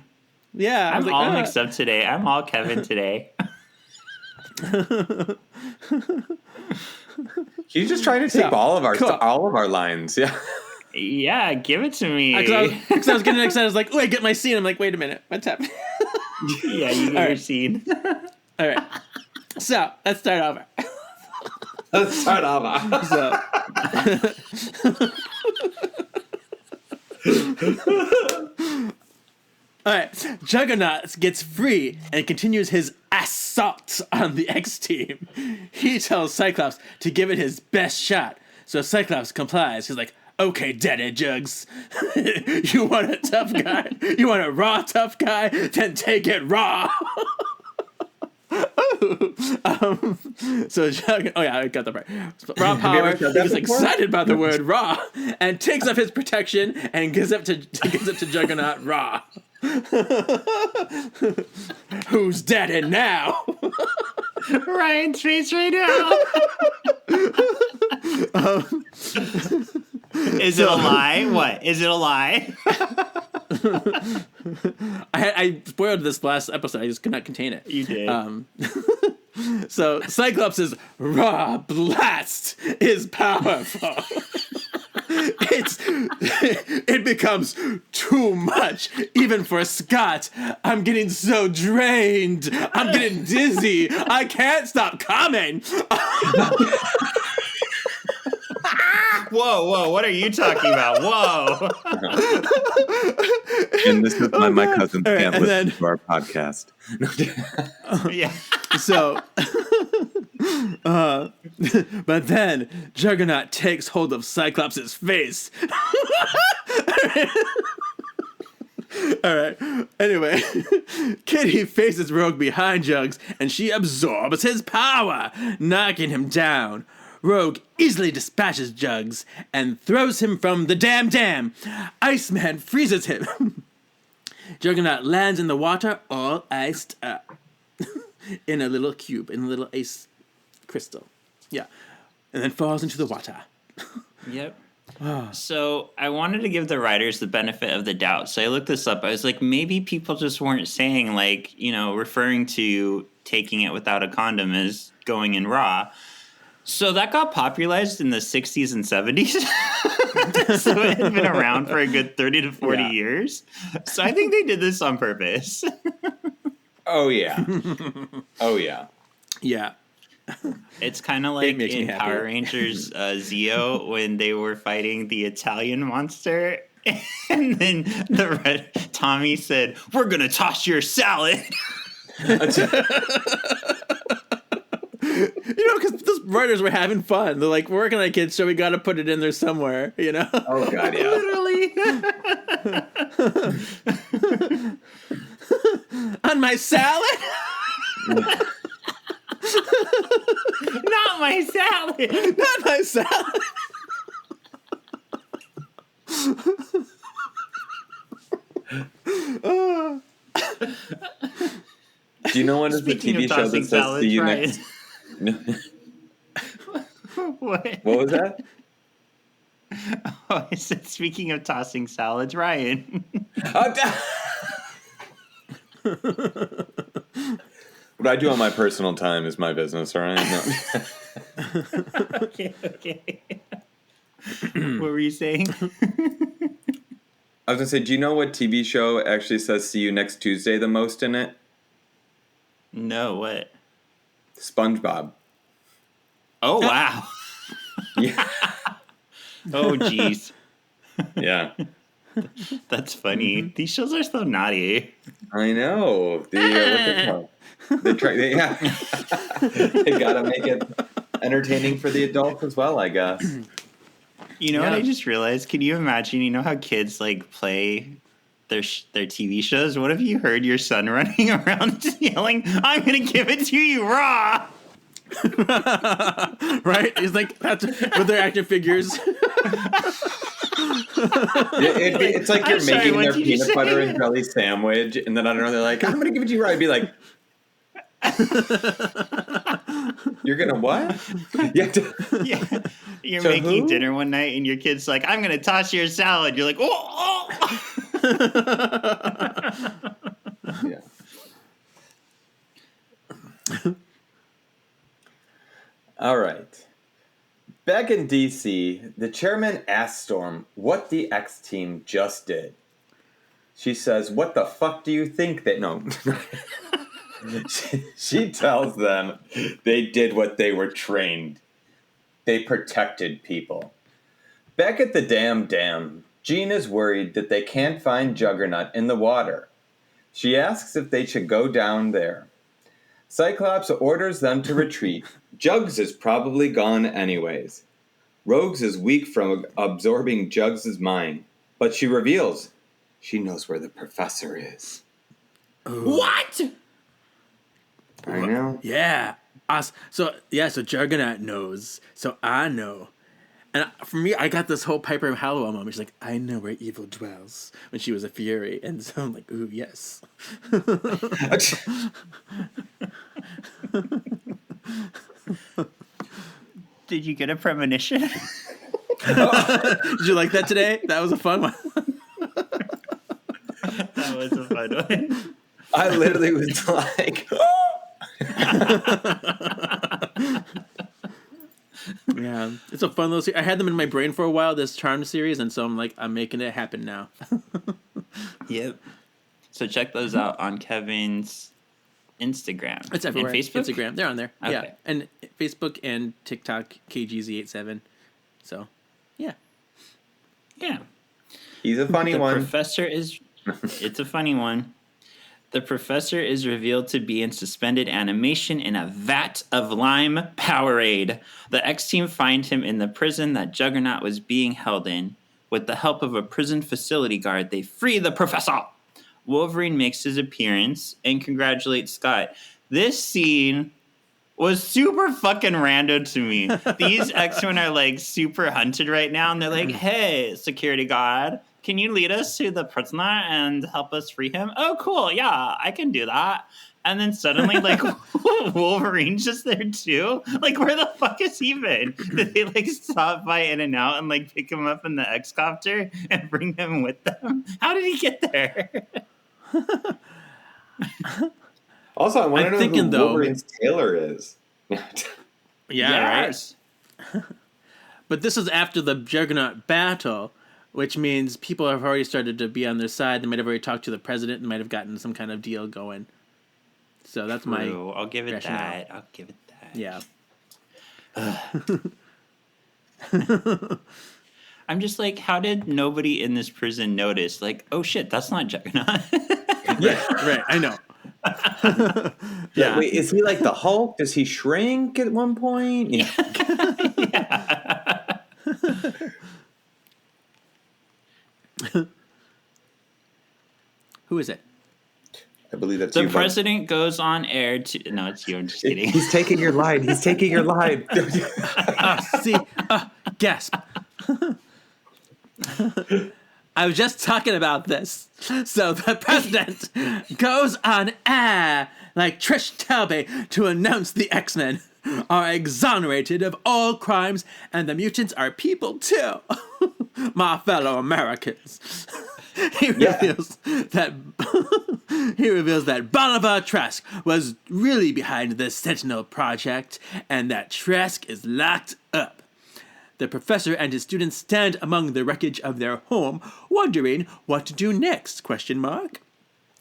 Yeah, I was I'm like, all mixed up today. I'm all Kevin today. He's just trying to take Yeah, all of cool. our lines. Yeah. Yeah, give it to me. Because I was getting excited. I was like, oh, I get my scene. I'm like, wait a minute, what's happening? Yeah, you get All your right. scene. All right, so let's start over. Let's start off. So, All right, Juggernaut gets free and continues his assault on the X team. He tells Cyclops to give it his best shot, so Cyclops complies. He's like, "Okay, Daddy Jugs, you want a tough guy? You want a raw tough guy? Then take it raw." So I got that right. Raw power. He's excited about the word raw and takes up his protection and gives up to Juggernaut raw. Who's daddy now? Ryan's face right now. Is it a lie? What? Is it a lie? I spoiled this last episode. I just could not contain it. You did. So Cyclops' raw blast is powerful. It becomes too much, even for Scott. I'm getting so drained. I'm getting dizzy. I can't stop coming. Whoa, what are you talking about? Whoa. And this is why my cousins can't and listen then- to our podcast. Yeah. So, but then Juggernaut takes hold of Cyclops' face. All right. Anyway, Kitty faces Rogue behind Jugs, and she absorbs his power, knocking him down. Rogue easily dispatches Jugs and throws him from the dam. Iceman freezes him. Juggernaut lands in the water, all iced up. In a little cube, in a little ice crystal. Yeah. And then falls into the water. Yep. So I wanted to give the writers the benefit of the doubt. So I looked this up. I was like, maybe people just weren't saying, like, referring to taking it without a condom as going in raw. So that got popularized in the 60s and 70s. So it had been around for a good 30 to 40 years. So I think they did this on purpose. Oh, yeah. Oh, yeah. Yeah. It's kind of like makes me in happy. Power Rangers Zeo when they were fighting the Italian monster. And then Tommy said, "We're going to toss your salad." Because those writers were having fun. They're like, we're working on kids, so we got to put it in there somewhere, Oh, God, yeah. Literally. On my salad? Not my salad. Not my salad. Do you know what is the Speaking TV of show tossing that says salads, see you Ryan. next? No. What? What was that? Oh, I said, speaking of tossing salads, Ryan. What I do on my personal time is my business, all right? No. Okay. What were you saying? I was going to say, do you know what TV show actually says see you next Tuesday the most in it? No, what? SpongeBob. Oh, wow. Yeah. Oh, geez. Yeah. That's funny. These shows are so naughty. I know. What's it called? They gotta make it entertaining for the adults as well, I guess. You know what Yeah. I just realized? Can you imagine, how kids play their TV shows? What if you heard your son running around yelling, "I'm going to give it to you raw"? Right? It's like, that's with their action figures. It's like you're I'm sorry, making what their did you peanut butter say? and jelly sandwich, and then I don't know, they're like, I'm gonna give it to you right. I'd be like, you're gonna what? Yeah. Yeah. You're So making who? dinner one night and your kid's like, "I'm going to toss your salad." You're like, "Oh." Yeah. All right. Back in DC, the chairman asks Storm what the X team just did. She says, "What the fuck do you think that?" No. She tells them they did what they were trained. They protected people. Back at the dam, Jean is worried that they can't find Juggernaut in the water. She asks if they should go down there. Cyclops orders them to retreat. Jugs is probably gone anyways. Rogues is weak from absorbing Jugs' mind, but she reveals she knows where the professor is. What? I know. Yeah. So Juggernaut knows. So I know. And for me, I got this whole Piper Halliwell moment. She's like, I know where evil dwells, when she was a Fury. And so I'm like, ooh, yes. Did you get a premonition? Did you like that today? That was a fun one. That was a fun one. I literally was like, Yeah, it's a fun little series. I had them in my brain for a while, this Charmed series, and so I'm like, I'm making it happen now. Yep. So check those out on Kevin's Instagram. It's everywhere. And Facebook? Instagram, they're on there. Yeah, Okay. and Facebook and TikTok, KGZ87. So, yeah. Yeah. he's a funny The one. professor is... It's a funny one. The professor is revealed to be in suspended animation in a vat of lime Powerade. The X-Team find him in the prison that Juggernaut was being held in. With the help of a prison facility guard, they free the professor. Wolverine makes his appearance and congratulates Scott. This scene was super fucking random to me. These X-Men are like super hunted right now, and they're like, hey, security guard, can you lead us to the prisoner and help us free him? Oh, cool. Yeah, I can do that. And then suddenly, like, Wolverine's just there too. Like, where the fuck is he been? Did they like stop by In and Out and like pick him up in the X-Copter and bring him with them? How did he get there? Also, I want to I'm know thinking, who though- Wolverine's tailor is. Yeah, Yes. right? But this is after the Juggernaut battle, which means people have already started to be on their side. They might have already talked to the president and might have gotten some kind of deal going. So that's my... True. I'll give it rationale. that. I'll give it that. Yeah. I'm just like, how did nobody in this prison notice? Like, oh shit, that's not Juggernaut. Yeah. Right, I know. Yeah. Wait, is he like the Hulk? Does he shrink at one point? Yeah. Who is it? I believe that's The you. bud. president goes on air to... No, it's you. I'm just kidding. He's taking your line. He's taking your line. See, gasp. I was just talking about this. So the president goes on air like Trish Talbot to announce the X-Men are exonerated of all crimes and the mutants are people too. My fellow Americans. He reveals that Bolivar Trask was really behind the Sentinel project and that Trask is locked up. The professor and his students stand among the wreckage of their home, wondering what to do next, ?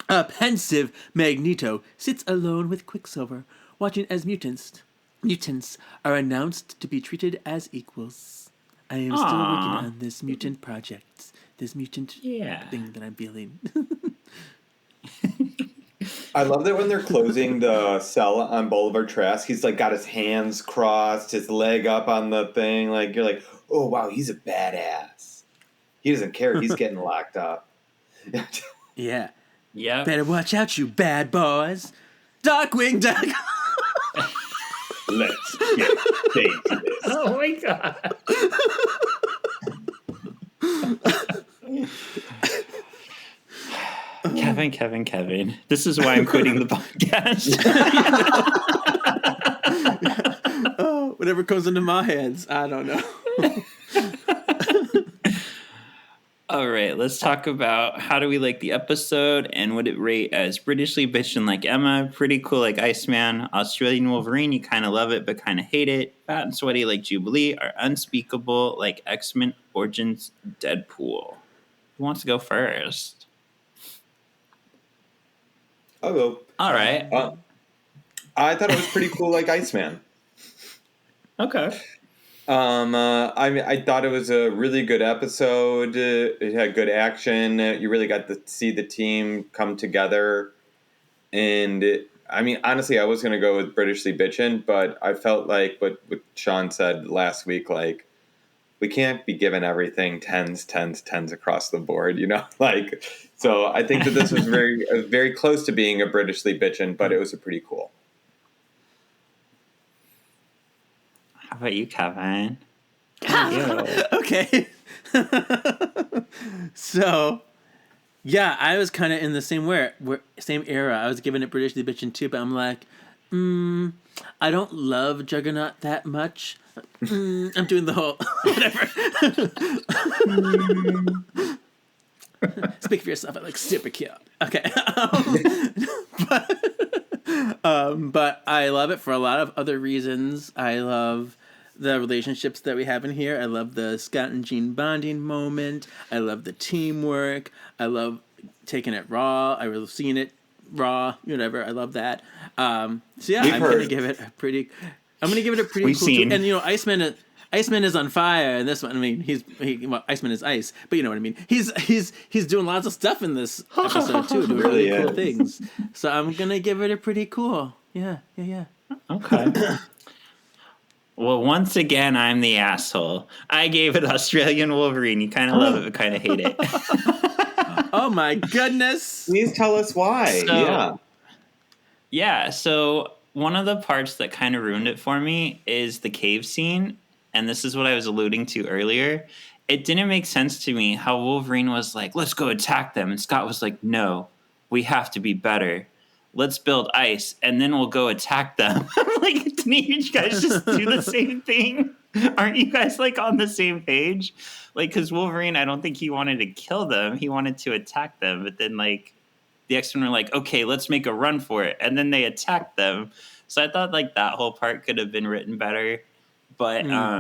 A pensive Magneto sits alone with Quicksilver, watching as mutants are announced to be treated as equals. I am still working on this mutant project, this mutant thing that I'm feeling. I love that when they're closing the cell on Bolivar Trask, he's like got his hands crossed, his leg up on the thing. Like you're like, oh wow, he's a badass. He doesn't care. He's getting locked up. Yeah. Yeah. Better watch out, you bad boys. Darkwing Duck. Let's get into this. Oh my god. Kevin. This is why I'm quitting the podcast. Oh, whatever comes into my hands, I don't know. All right, let's talk about how do we like the episode and would it rate as Britishly bitchin' like Emma, pretty cool like Iceman, Australian Wolverine, you kind of love it but kind of hate it, fat and sweaty like Jubilee, or unspeakable like X-Men Origins Deadpool. Who wants to go first? I'll go. All right. I thought it was pretty cool, like Iceman. Okay. I thought it was a really good episode. It had good action. You really got to see the team come together. And honestly, I was going to go with Britishly Bitchin', but I felt like what Sean said last week, like, we can't be given everything tens across the board, like, so I think that this was very close to being a Britishly Bitchin', but it was a pretty cool. How about you, Kevin? Okay. So, yeah, I was kind of in the same era. I was giving it Britishly Bitchin' too, but I'm like, I don't love Juggernaut that much. I'm doing the whole whatever. Speak for yourself. I like super cute. Okay. But I love it for a lot of other reasons. I love the relationships that we have in here. I love the Scott and Jean bonding moment. I love the teamwork. I love taking it raw. I love seeing it raw. Whatever. I love that. So yeah, I'm gonna give it a pretty cool. Seen. And Iceman is on fire in this one. I mean, Iceman is ice, but you know what I mean. He's doing lots of stuff in this episode too, doing really cool things. So I'm gonna give it a pretty cool. Yeah. Okay. Well, once again, I'm the asshole. I gave it Australian Wolverine. You kind of love it, but kind of hate it. Oh my goodness! Please tell us why. Yeah. So one of the parts that kind of ruined it for me is the cave scene. And this is what I was alluding to earlier. It didn't make sense to me how Wolverine was like, let's go attack them. And Scott was like, no, we have to be better. Let's build ice, and then we'll go attack them. Like, didn't you guys just do the same thing? Aren't you guys, like, on the same page? Like, because Wolverine, I don't think he wanted to kill them. He wanted to attack them. But then, like, the X-Men were like, okay, let's make a run for it. And then they attacked them. So I thought, like, that whole part could have been written better. But I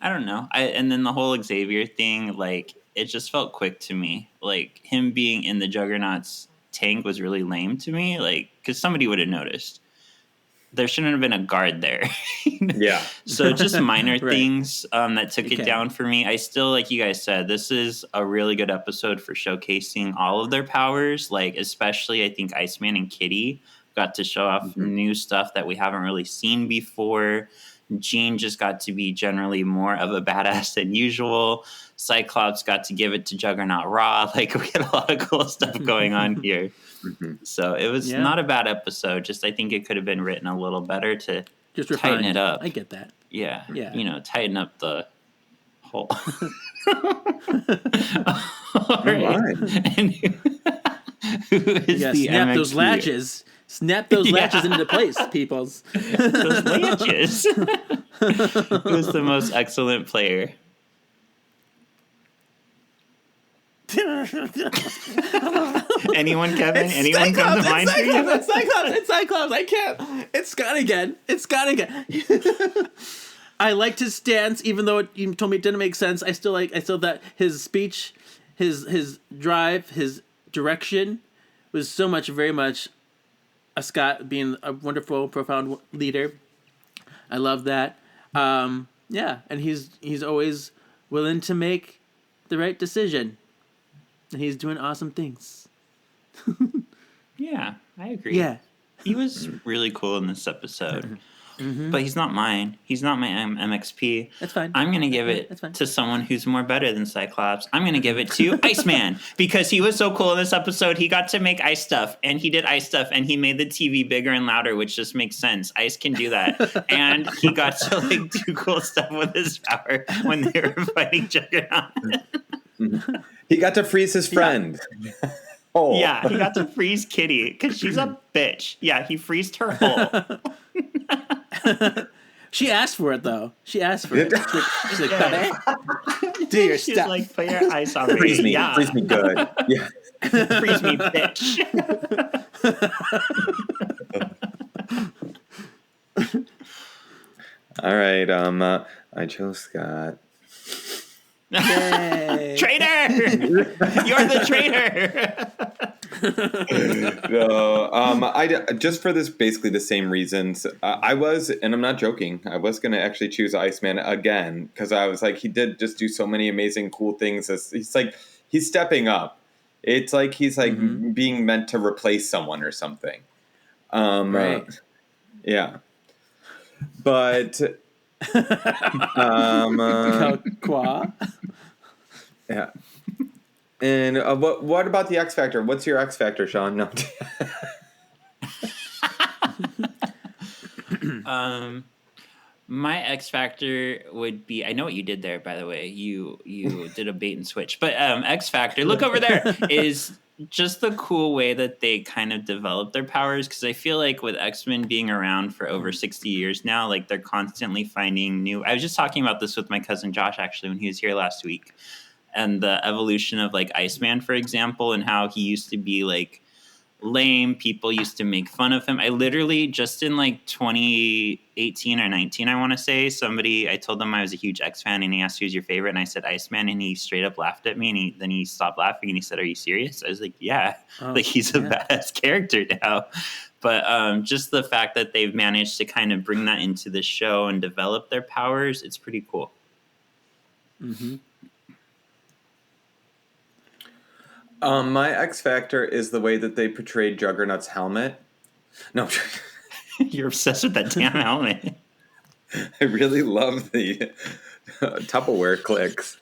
don't know. And then the whole Xavier thing, like, it just felt quick to me. Like, him being in the Juggernaut's tank was really lame to me. Like, because somebody would have noticed. There shouldn't have been a guard there. Yeah. So just minor things that took it down for me. I still, like you guys said, this is a really good episode for showcasing all of their powers. Like, especially, I think Iceman and Kitty got to show off new stuff that we haven't really seen before. Jean just got to be generally more of a badass than usual. Cyclops got to give it to Juggernaut raw. Like, we had a lot of cool stuff going on here. So it was not a bad episode. Just I think it could have been written a little better to just tighten it up. I get that. Yeah. Tighten up the whole. All right. And who is the snap MXP? those latches. Snap those latches into place, peoples. Those latches. Who's the most excellent player? Anyone, Kevin? Anyone come to mind for you? It's Cyclops. I can't. It's Scott again. I liked his stance, even though you told me it didn't make sense. I still that his speech, his drive, his direction was very much a Scott being a wonderful, profound leader. I love that. And he's always willing to make the right decision. And he's doing awesome things. Yeah, I agree. Yeah. He was really cool in this episode. But he's not mine. He's not my MXP. That's fine. I'm going to give it to someone who's more better than Cyclops. I'm going to give it to Iceman because he was so cool in this episode. He got to make ice stuff, and he did ice stuff, and he made the TV bigger and louder, which just makes sense. Ice can do that. And he got to like do cool stuff with his power when they were fighting Juggernaut. He got to freeze his friend. Oh. Yeah, he got to freeze Kitty because she's a bitch. Yeah, he freezed her whole. She asked for it, though. She's like, baby, do your She's stuff. like, put your ice on me. Freeze me. Yeah. Freeze me good. Yeah. Freeze me, bitch. All right. I chose Scott. Yay. Traitor! You're the traitor! No, I just for this basically the same reasons. I was, and I'm not joking. I was gonna actually choose Iceman again because I was like, he did just do so many amazing, cool things. He's stepping up. It's like he's like being meant to replace someone or something. Right. Yeah, but Qua. yeah. And what about the X Factor? What's your X Factor, Sean? No. My X Factor would be, I know what you did there, by the way. You did a bait and switch. But X Factor, look over there, is just the cool way that they kind of develop their powers. Because I feel like with X-Men being around for over 60 years now, like they're constantly finding new. I was just talking about this with my cousin Josh, actually, when he was here last week. And the evolution of like Iceman, for example, and how he used to be like lame. People used to make fun of him. I literally just in like 2018 or 19, I want to say, I told them I was a huge X fan, and he asked who's your favorite, and I said Iceman, and he straight up laughed at me, and then he stopped laughing and he said, "Are you serious?" I was like, "Yeah." Like he's a badass character now. But just the fact that they've managed to kind of bring that into the show and develop their powers, it's pretty cool. Mm-hmm. My X Factor is the way that they portrayed Juggernaut's helmet. No, You're obsessed with that damn helmet. I really love the Tupperware clicks.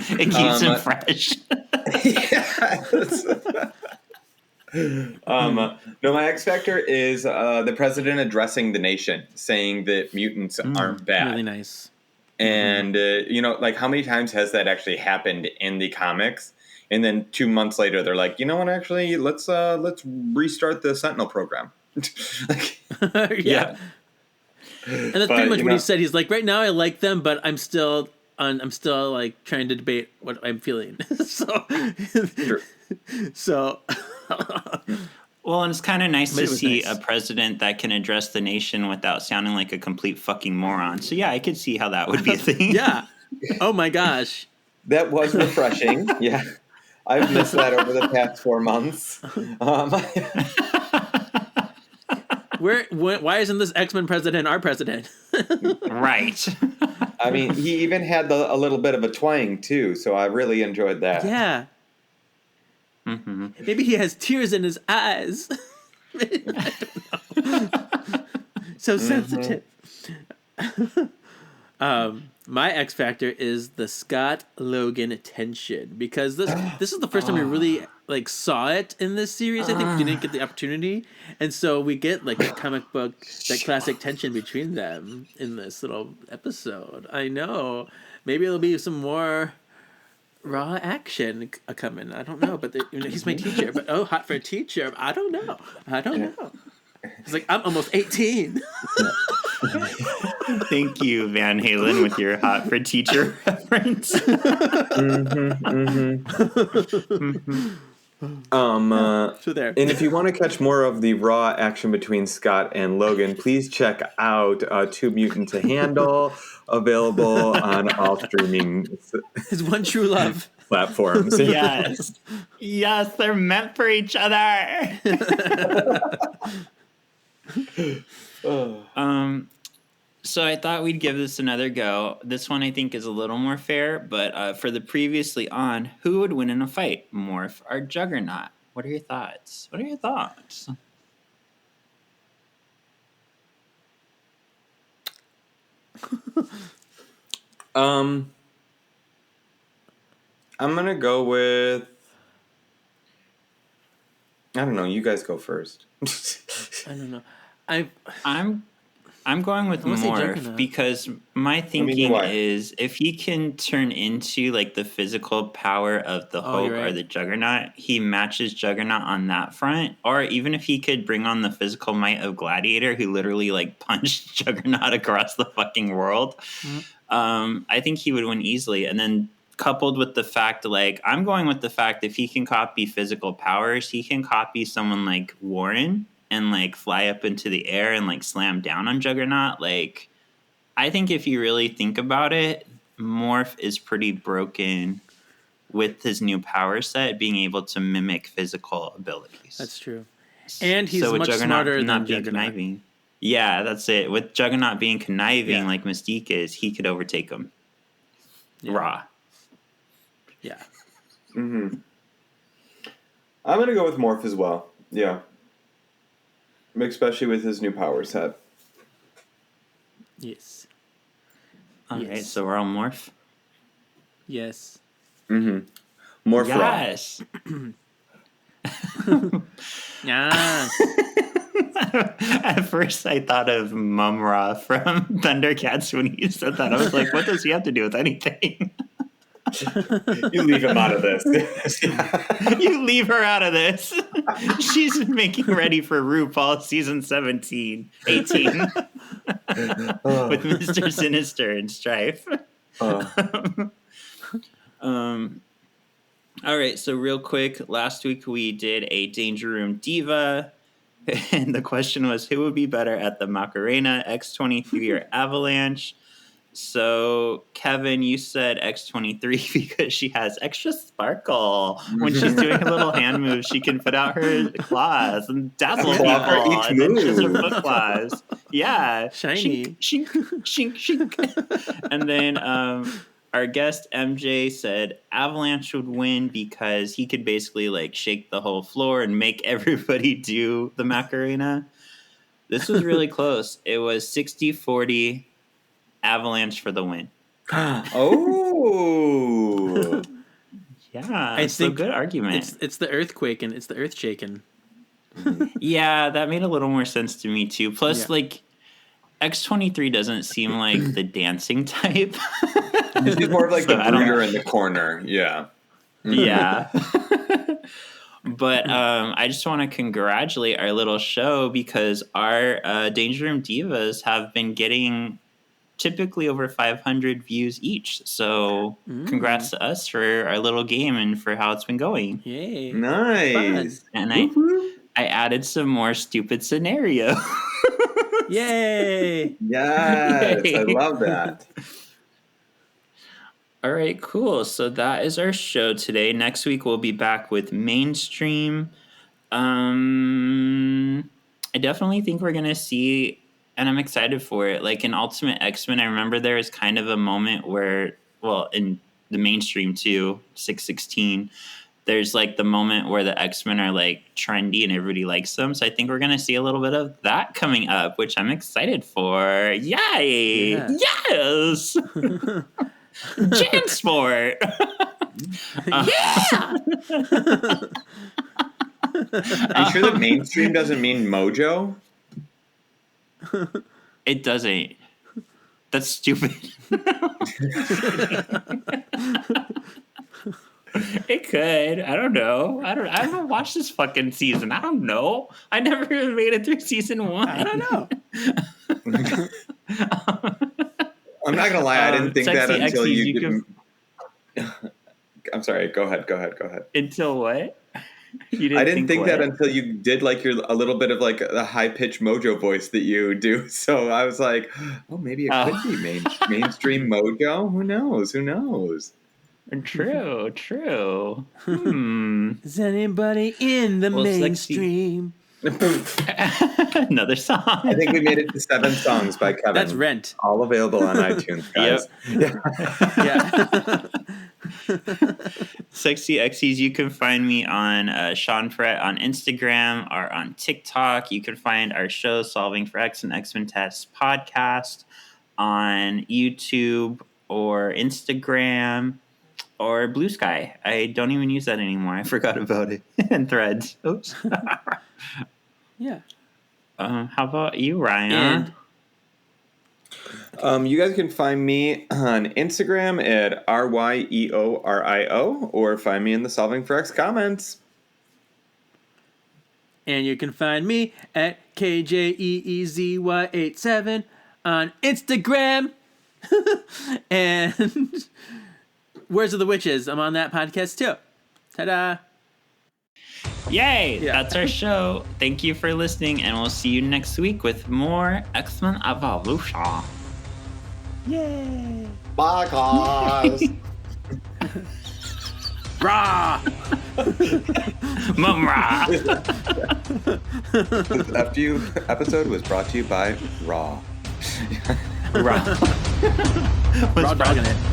It keeps him fresh. No, my X Factor is the president addressing the nation, saying that mutants aren't bad. Really nice. And, like how many times has that actually happened in the comics? And then 2 months later, they're like, you know what, actually, let's restart the Sentinel program. Yeah. And that's pretty much what he said. He's like, right now I like them, but I'm still like trying to debate what I'm feeling. So Well, and it's kind of nice to see a president that can address the nation without sounding like a complete fucking moron. So yeah, I could see how that would be a thing. Yeah. Oh my gosh. That was refreshing. Yeah. I've missed that over the past 4 months. Why isn't this X-Men president our president? Right. I mean, he even had a little bit of a twang too, so I really enjoyed that. Yeah. Mm-hmm. Maybe he has tears in his eyes. I don't know. So sensitive. My X Factor is the Scott Logan tension, because this is the first time we really like saw it in this series. I think we didn't get the opportunity, and so we get like a comic book, that classic tension between them in this little episode. I know, maybe there'll be some more raw action coming. I don't know, but he's my teacher. But hot for a teacher. I don't know. It's like, I'm almost 18. Thank you, Van Halen, with your hot for teacher reference. So there. And if you want to catch more of the raw action between Scott and Logan, please check out Two Mutant to Handle, available on all streaming His one true love platforms. Yes, they're meant for each other. So I thought we'd give this another go. This one I think is a little more fair, but for the previously on, who would win in a fight, Morph or Juggernaut? What are your thoughts? I'm gonna go with, I don't know. You guys go first. I don't know. I'm going with Morph because my thinking is if he can turn into like the physical power of the Hope or the Juggernaut, he matches Juggernaut on that front. Or even if he could bring on the physical might of Gladiator, who literally like punched Juggernaut across the fucking world, I think he would win easily. And then coupled with the fact, like, I'm going with the fact if he can copy physical powers, he can copy someone like Warren and like fly up into the air and like slam down on Juggernaut. Like, I think if you really think about it, Morph is pretty broken with his new power set, being able to mimic physical abilities. That's true. And he's with much Juggernaut smarter not than being Juggernaut. conniving. Yeah, that's it. With Juggernaut being conniving, Yeah. like Mystique is, he could overtake him. Yeah. Raw. Yeah. Mm-hmm. I'm gonna go with Morph as well. Yeah. Especially with his new power set. Yes. All Yes. right, so we're on Morph. Yes. Mm-hmm. Morph Raw. Yes. Yeah. At first, I thought of Mum-Ra from Thundercats when he said that. I was like, what does he have to do with anything? You leave him out of this. You leave her out of this. She's making ready for RuPaul season 18 with Mr. Sinister and Strife. All right, so real quick, last week we did a Danger Room Diva, and the question was who would be better at the Macarena, X23 or Avalanche? So, Kevin, you said X23 because she has extra sparkle. When she's doing a little hand move, she can put out her claws and dazzle people. For each And then she has her move. foot claws. Yeah. Shiny. Shink, shink, shink, shink. And then our guest, MJ, said Avalanche would win because he could basically like shake the whole floor and make everybody do the Macarena. This was really close. It was 60-40. Avalanche for the win. Oh. Yeah, I it's a think good argument. It's the earthquake and it's the earth shaking. Yeah, that made a little more sense to me too. Plus, Yeah. like, X23 doesn't seem like the dancing type. She's more of like So the I don't- breeder in the corner. Yeah. Yeah. But I just want to congratulate our little show because our Danger Room Divas have been getting typically over 500 views each. So congrats to us for our little game and for how it's been going. Yay. Nice. And I added some more stupid scenario. Yay. Yes. I Yay. love that. All right, cool. So that is our show today. Next week we'll be back with mainstream. I definitely think we're gonna see, and I'm excited for it. Like in Ultimate X-Men, I remember there was kind of a moment where, well, in the mainstream too, 616, there's like the moment where the X-Men are like trendy and everybody likes them. So I think we're gonna see a little bit of that coming up, which I'm excited for. Yay! Yeah. Yes. Jansport. Yeah. Are you sure that mainstream doesn't mean mojo? It doesn't. That's stupid. It could. I don't know. I haven't watched this fucking season. I don't know. I never even made it through season 1. I don't know. I'm not gonna lie, I didn't think that Sexy until Xyz, you can- I'm sorry, go ahead. Until what? You I didn't think that what? until you did like a little bit of like a high pitched mojo voice that you do. So I was like, oh, maybe it could be mainstream mojo. Who knows? True. Is anybody in the Well, Sexy- mainstream? Another song. I think we made it to 7 songs by Kevin. That's Rent. All available on iTunes, guys. Yeah. Sexy Xyz, you can find me on Sean Fret on Instagram or on TikTok. You can find our show, Solving for X and X-Men Test podcast, on YouTube or Instagram or Blue Sky. I don't even use that anymore. I forgot about it. And Threads. Oops. Yeah. How about you, Ryan? And You guys can find me on Instagram at RYEORIO or find me in the Solving for X comments. And you can find me at KJEEZY87 on Instagram. And Words of the Witches. I'm on that podcast too. Ta-da. Yay! Yeah. That's our show. Thank you for listening, and we'll see you next week with more X-Men Evolution. Yay! Because Rah! Mum-rah. A few episode was brought to you by Raw. Raw. Raw dogging it.